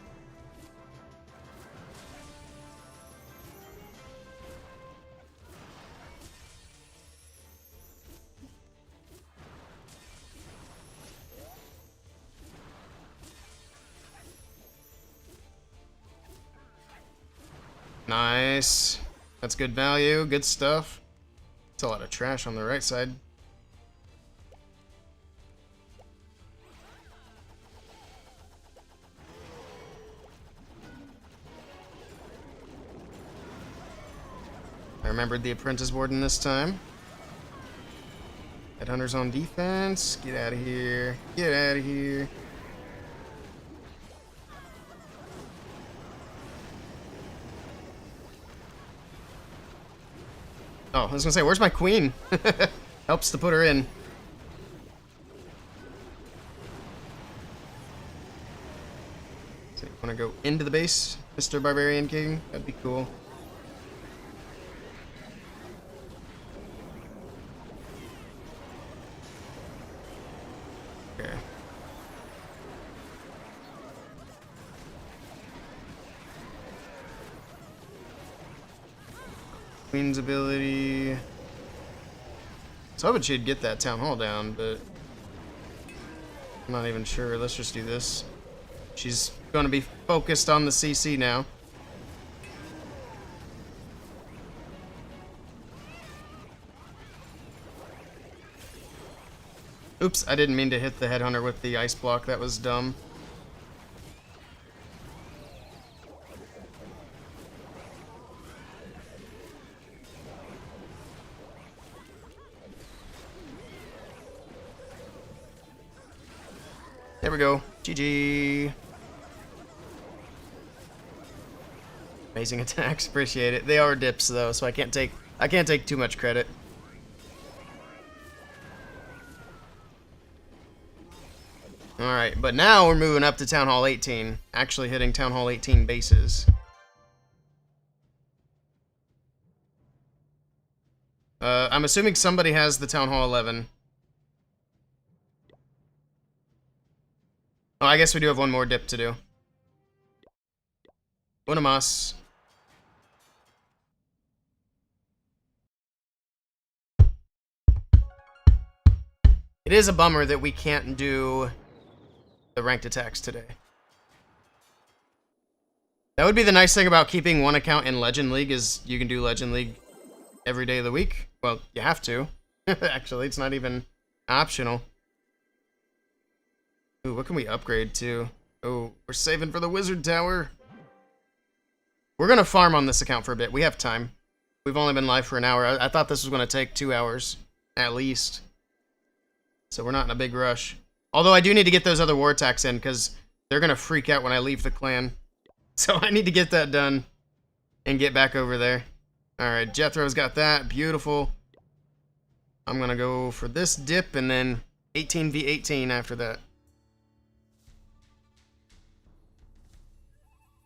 Speaker 1: Nice. That's good value. Good stuff. It's a lot of trash on the right side. I remembered the apprentice warden this time. Headhunter's on defense. Get out of here. Get out of here. Oh, I was gonna say, where's my queen? Helps to put her in. So you wanna go into the base, Mr. Barbarian King? That'd be cool. Okay. Queen's ability. I was hoping she'd get that town hall down, but I'm not even sure. Let's just do this. She's going to be focused on the CC now. Oops, I didn't mean to hit the headhunter with the ice block. That was dumb. There we go. GG. Amazing attacks. Appreciate it. They are dips though, so I can't take too much credit. Alright, but now we're moving up to Town Hall 18. Actually hitting Town Hall 18 bases. I'm assuming somebody has the Town Hall 11. Oh, I guess we do have one more dip to do. Una más. It is a bummer that we can't do the ranked attacks today. That would be the nice thing about keeping one account in Legend League, is you can do Legend League every day of the week. Well, you have to. Actually, it's not even optional. Ooh, what can we upgrade to? Oh, we're saving for the wizard tower. We're gonna farm on this account for a bit. We have time. We've only been live for an hour. I thought this was gonna take 2 hours, at least. So we're not in a big rush. Although I do need to get those other war attacks in, because they're gonna freak out when I leave the clan. So I need to get that done and get back over there. Alright, Jethro's got that. Beautiful. I'm gonna go for this dip and then 18v18 after that.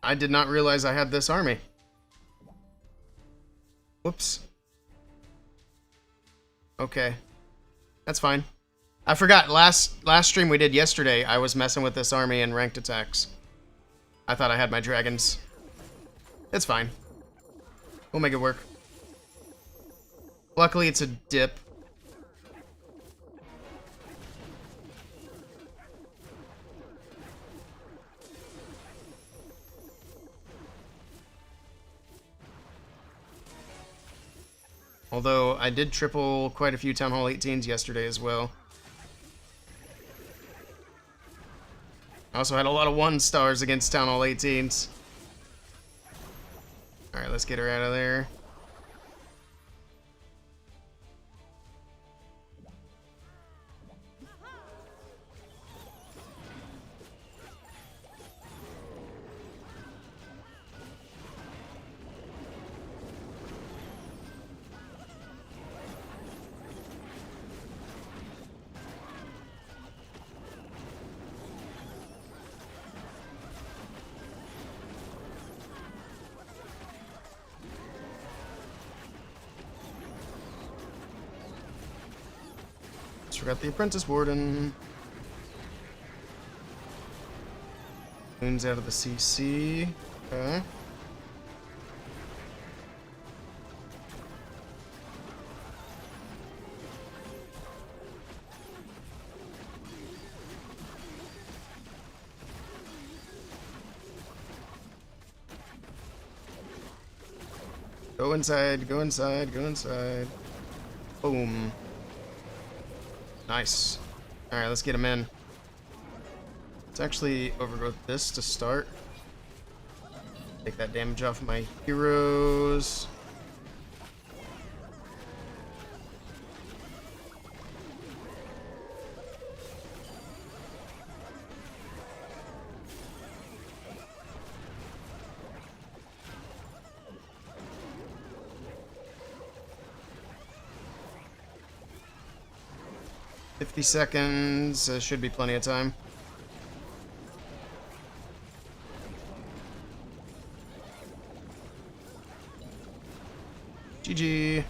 Speaker 1: I did not realize I had this army. Whoops. Okay. That's fine. I forgot, last stream we did yesterday, I was messing with this army in ranked attacks. I thought I had my dragons. It's fine. We'll make it work. Luckily, it's a dip. Although, I did triple quite a few Town Hall 18s yesterday as well. I also had a lot of 1-stars against Town Hall 18s. Alright, let's get her out of there. Forgot the apprentice warden. Moon's out of the CC. Okay. Go inside, go inside, go inside. Boom. Nice. Alright, let's get him in. Let's actually overgrowth this to start. Take that damage off my heroes. $50. Should be plenty of time. GG.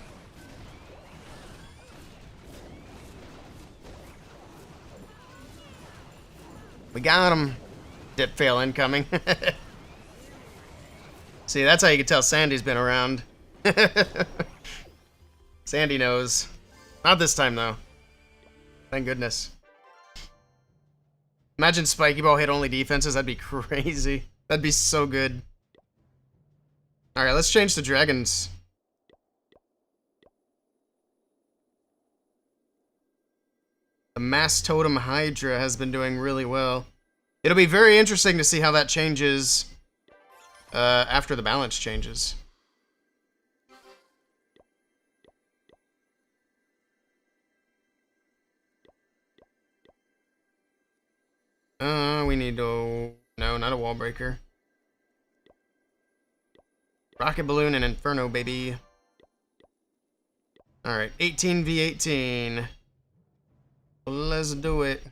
Speaker 1: We got him. Dip fail incoming. See, that's how you can tell Sandy's been around. Sandy knows. Not this time, though. Thank goodness. Imagine Spiky Ball hit only defenses. That'd be crazy. That'd be so good. Alright, let's change to dragons. The Mass Totem Hydra has been doing really well. It'll be very interesting to see how that changes after the balance changes. We need to... No, not a wall breaker. Rocket Balloon and Inferno, baby. Alright, 18v18. Let's do it.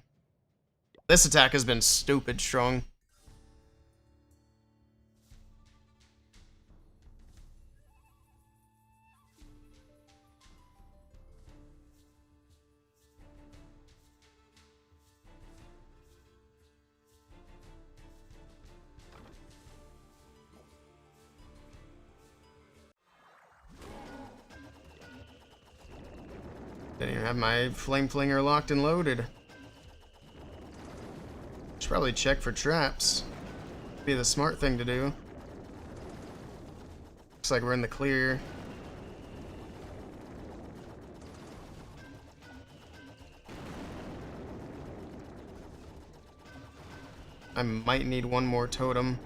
Speaker 1: This attack has been stupid strong. Didn't even have my Flame Flinger locked and loaded. Should probably check for traps. Be the smart thing to do. Looks like we're in the clear. I might need one more totem.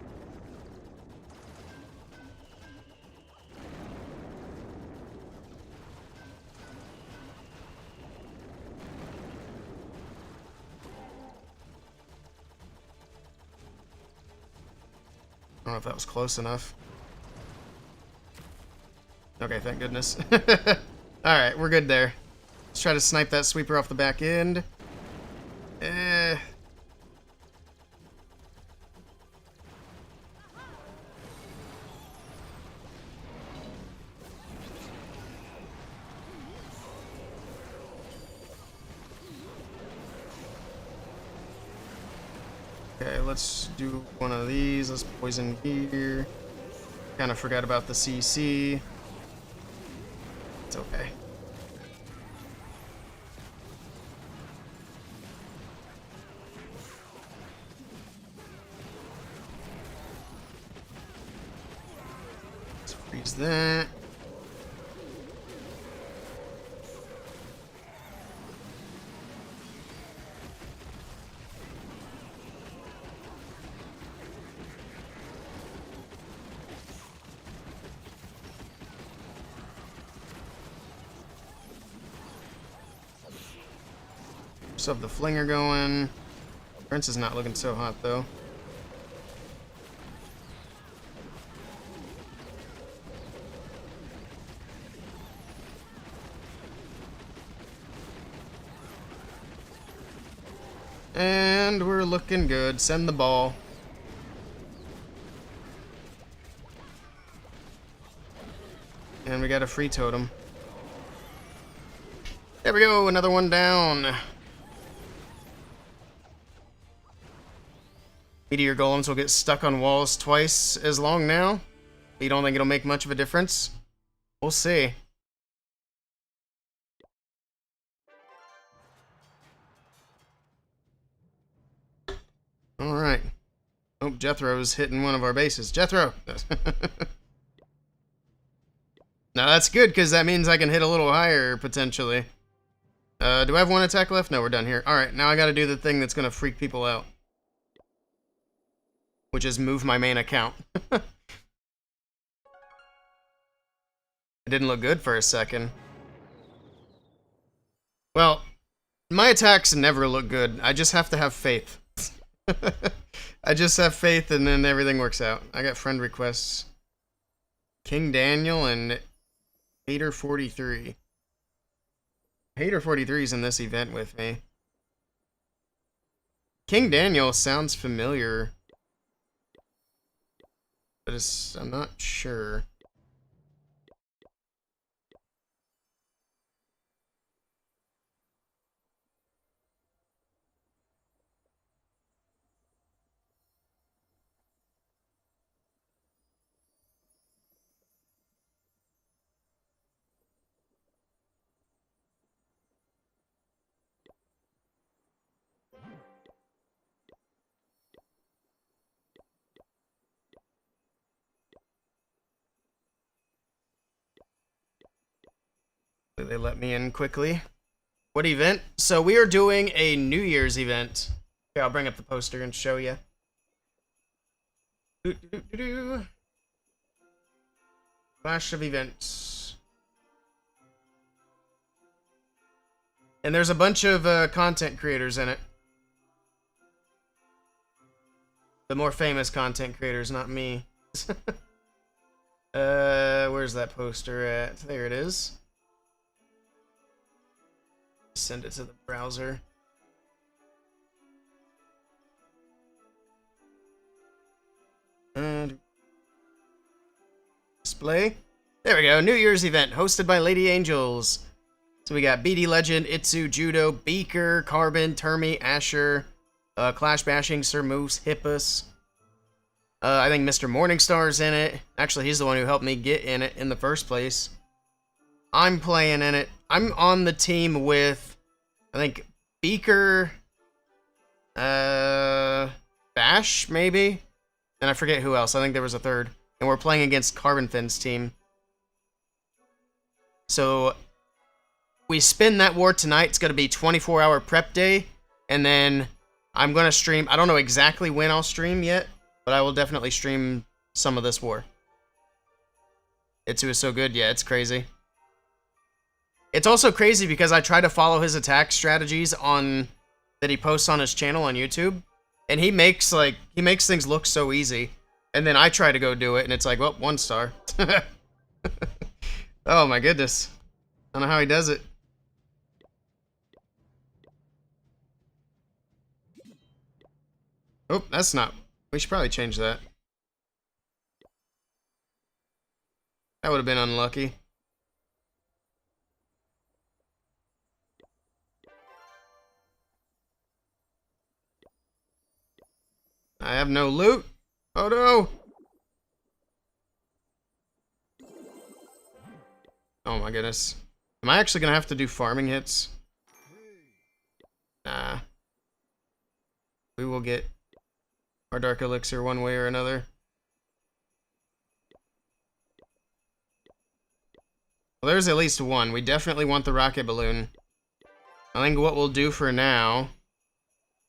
Speaker 1: I don't know if that was close enough. Okay, thank goodness. Alright, we're good there. Let's try to snipe that sweeper off the back end. Okay, let's do one of these. Let's poison here. Kind of forgot about the CC. It's okay. Let's freeze that. Just have the flinger going. Prince is not looking so hot though. And we're looking good. Send the ball. And we got a free totem. There we go, another one down. Meteor golems will get stuck on walls twice as long now. You don't think it'll make much of a difference? We'll see. Alright. Oh, Jethro's hitting one of our bases. Jethro! Now that's good, because that means I can hit a little higher, potentially. Do I have one attack left? No, we're done here. Alright, now I gotta do the thing that's gonna freak people out. Which is move my main account. It didn't look good for a second. Well, my attacks never look good. I just have to have faith. I just have faith and then everything works out. I got friend requests. King Daniel and Hater 43. Hater 43 is in this event with me. King Daniel sounds familiar. But I'm not sure. They let me in quickly. What event? So we are doing a New Year's event. Okay, I'll bring up the poster and show you. Flash of events. And there's a bunch of content creators in it. The more famous content creators, not me. Where's that poster at? There it is. Send it to the browser. Display. There we go. New Year's event hosted by Lady Angels. So we got BD Legend, Itsu, Judo, Beaker, Carbon, Termi, Asher, Clash Bashing, Sir Moose, Hippus. I think Mr. Morningstar's in it. Actually, he's the one who helped me get in it in the first place. I'm playing in it. I'm on the team with, I think, Beaker, Bash, maybe? And I forget who else. I think there was a third. And we're playing against Carbon Fin's team. So, we spin that war tonight. It's going to be 24-hour prep day. And then I'm going to stream. I don't know exactly when I'll stream yet, but I will definitely stream some of this war. Itsu is so good. Yeah, it's crazy. It's also crazy because I try to follow his attack strategies on that he posts on his channel on YouTube, and he makes things look so easy, and then I try to go do it, and it's like, well, 1 star. Oh my goodness, I don't know how he does it. Oh, that's not. We should probably change that. That would have been unlucky. I have no loot. Oh no. Oh my goodness. Am I actually gonna have to do farming hits? Nah. We will get our Dark Elixir one way or another. Well, there's at least one. We definitely want the rocket balloon. I think what we'll do for now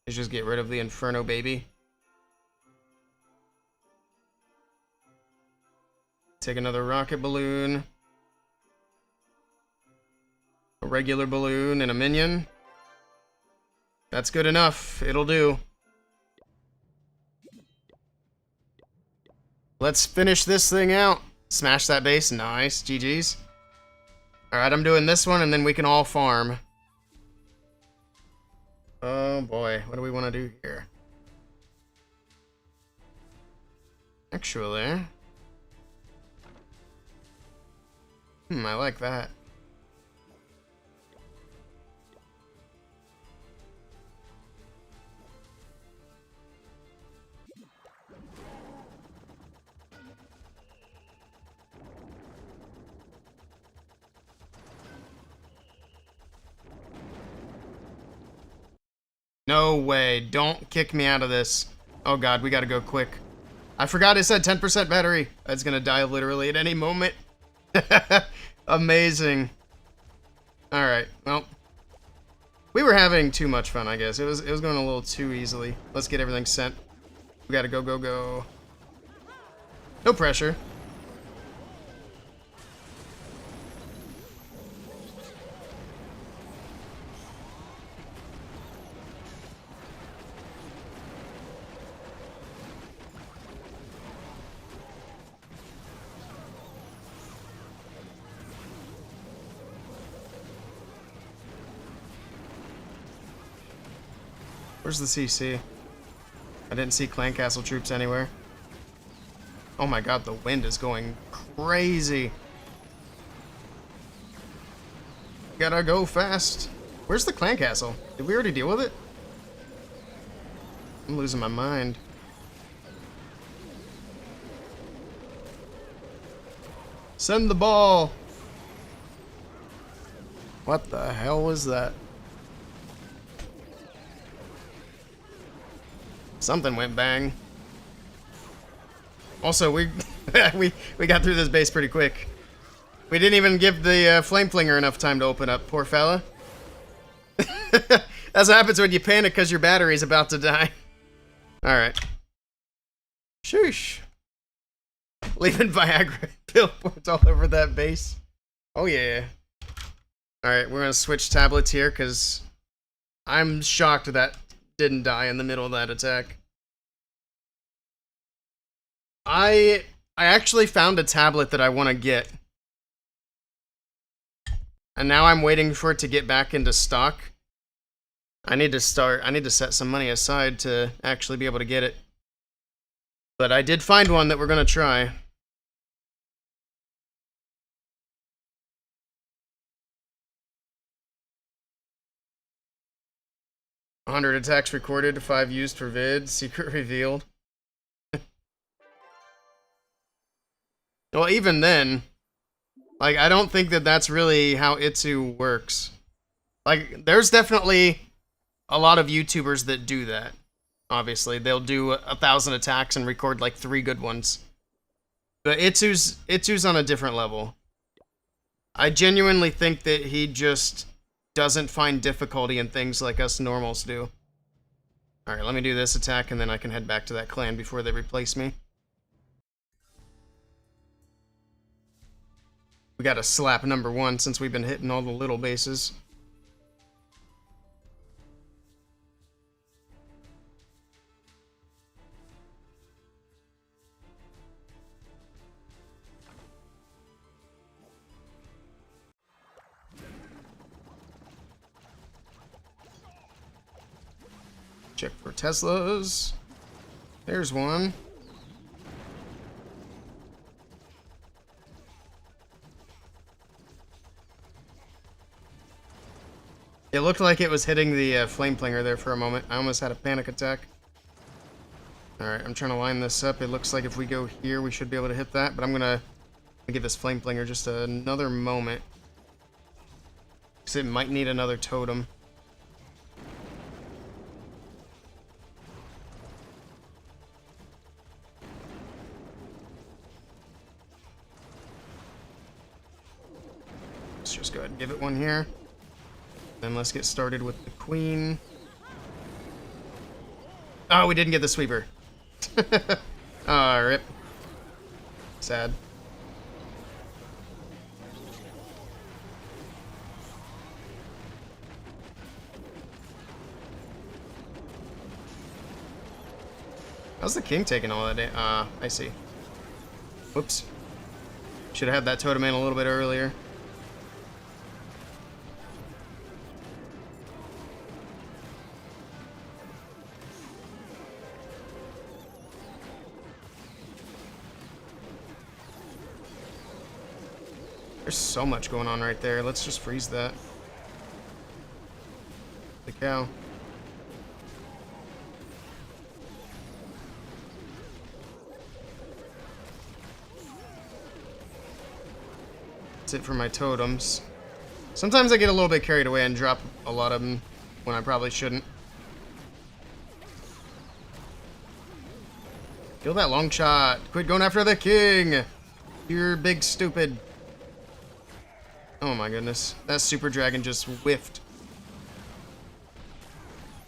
Speaker 1: is just get rid of the Inferno baby. Take another rocket balloon. A regular balloon and a minion. That's good enough. It'll do. Let's finish this thing out. Smash that base. Nice. GG's. Alright, I'm doing this one and then we can all farm. Oh boy. What do we want to do here? Actually... I like that. No way. Don't kick me out of this. Oh god, we gotta go quick. I forgot it said 10% battery. It's gonna die literally at any moment. Amazing. Alright, well. We were having too much fun, I guess. It was going a little too easily. Let's get everything sent. We gotta go, go, go. No pressure. Where's the CC? I didn't see Clan Castle troops anywhere. Oh my god, the wind is going crazy. Gotta go fast. Where's the Clan Castle? Did we already deal with it? I'm losing my mind. Send the ball! What the hell was that? Something went bang. Also, we got through this base pretty quick. We didn't even give the flame flinger enough time to open up, poor fella. That's what happens when you panic because your battery's about to die. Alright. Shoosh. Leaving Viagra billboards all over that base. Oh yeah. Alright, we're gonna switch tablets here because I'm shocked that didn't die in the middle of that attack. I actually found a tablet that I want to get. And now I'm waiting for it to get back into stock. I need to set some money aside to actually be able to get it. But I did find one that we're going to try. "100 attacks recorded, 5 used for vid, secret revealed." Well, even then, like, I don't think that that's really how Itsu works. Like, there's definitely a lot of YouTubers that do that. Obviously, they'll do 1,000 attacks and record like 3 good ones. But Itsu's on a different level. I genuinely think that he just doesn't find difficulty in things like us normals do. Alright, let me do this attack and then I can head back to that clan before they replace me. We gotta slap number 1 since we've been hitting all the little bases. Check for Teslas. There's one. It looked like it was hitting the flame flinger there for a moment. I almost had a panic attack. Alright, I'm trying to line this up. It looks like if we go here, we should be able to hit that. But I'm gonna give this flame flinger just another moment. Because it might need another totem. Let's just go ahead and give it one here. Then let's get started with the queen. Oh, we didn't get the sweeper. Oh, rip. Sad. How's the king taking all that day? I see. Whoops. Should have had that totem in a little bit earlier. There's so much going on right there. Let's just freeze that. The cow. That's it for my totems. Sometimes I get a little bit carried away and drop a lot of them when I probably shouldn't. Kill that long shot. Quit going after the king. You're big stupid. Oh my goodness. That super dragon just whiffed.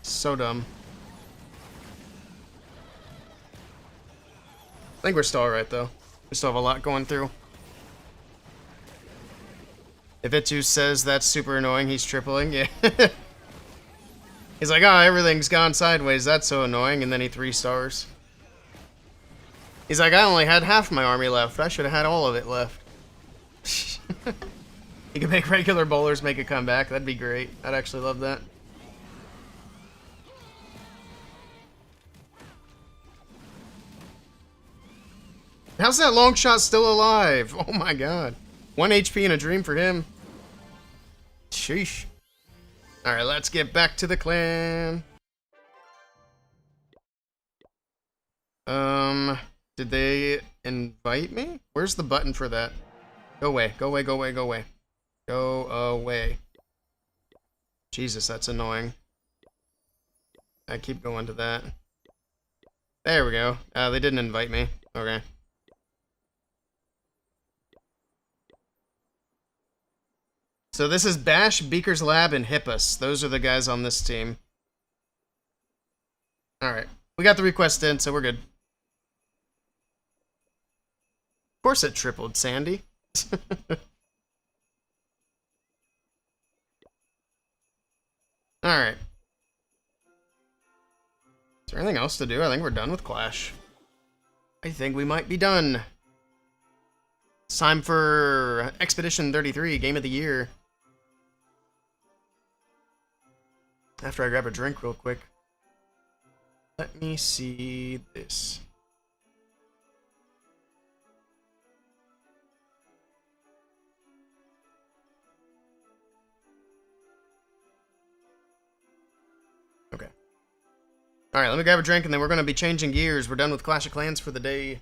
Speaker 1: So dumb. I think we're still alright though. We still have a lot going through. If Itu says that's super annoying, he's tripling. Yeah. He's like, oh, everything's gone sideways. That's so annoying. And then he 3 stars. He's like, I only had half my army left. I should have had all of it left. You can make regular bowlers make a comeback. That'd be great. I'd actually love that. How's that long shot still alive? Oh my god. 1 HP in a dream for him. Sheesh. Alright, let's get back to the clan. Did they invite me? Where's the button for that? Go away, go away, go away, go away. Go away. Jesus, that's annoying. I keep going to that. There we go. They didn't invite me. Okay. So this is Bash, Beaker's Lab, and Hippus. Those are the guys on this team. Alright. We got the request in, so we're good. Of course it tripled, Sandy. Alright. Is there anything else to do? I think we're done with Clash. I think we might be done. It's time for Expedition 33, Game of the Year. After I grab a drink real quick. Let me see this. Okay. Alright, let me grab a drink and then we're going to be changing gears. We're done with Clash of Clans for the day.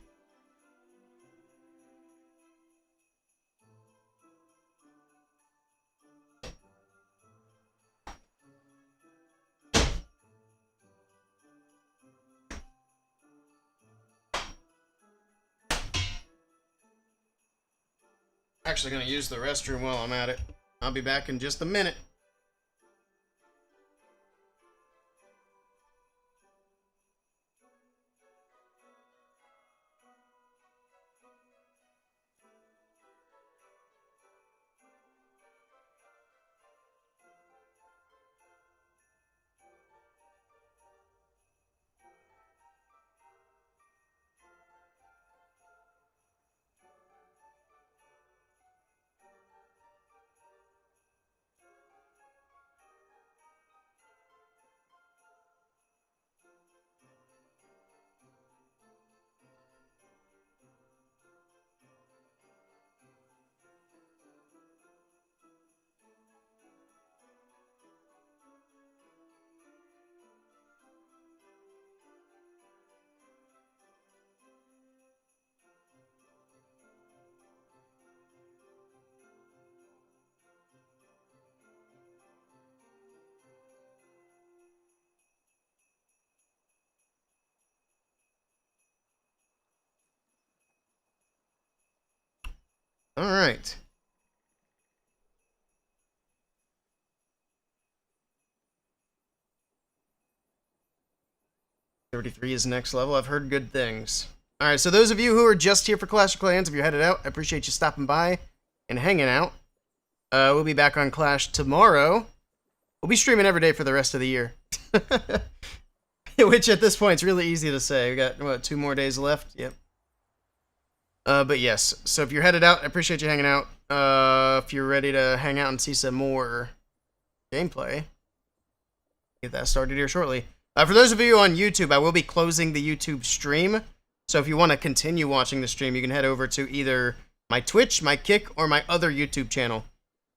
Speaker 1: Actually going to use the restroom while I'm at it. I'll be back in just a minute. All right. $33 is next level. I've heard good things. All right, so those of you who are just here for Clash of Clans, if you're headed out, I appreciate you stopping by and hanging out. We'll be back on Clash tomorrow. We'll be streaming every day for the rest of the year. Which at this point is really easy to say. We got, what, 2 more days left? Yep. But yes, so if you're headed out, I appreciate you hanging out. If you're ready to hang out and see some more gameplay, get that started here shortly. For those of you on YouTube, I will be closing the YouTube stream. So if you want to continue watching the stream, you can head over to either my Twitch, my Kick, or my other YouTube channel.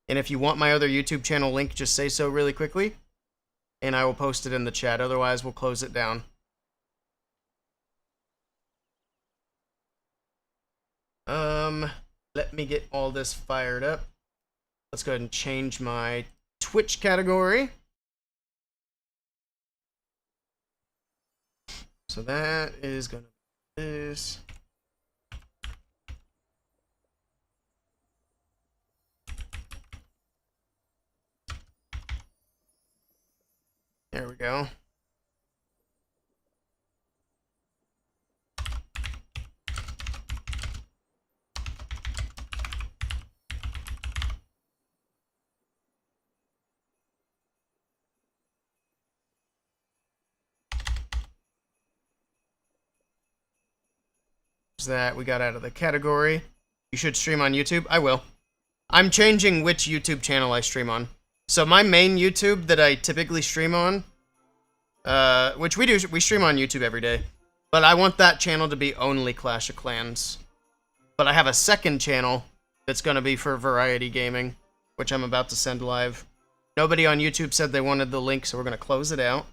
Speaker 1: And if you want my other YouTube channel link, just say so really quickly, and I will post it in the chat. Otherwise, we'll close it down. Let me get all this fired up. Let's go ahead and change my Twitch category. So that is going to This. There we go. That we got out of the category. You should stream on YouTube. I will. I'm changing which YouTube channel I stream on. So my main YouTube that I typically stream on, which we stream on YouTube every day, but I want that channel to be only Clash of Clans. But I have a second channel that's going to be for variety gaming, which I'm about to send live. Nobody on YouTube said they wanted the link, so we're going to close it out.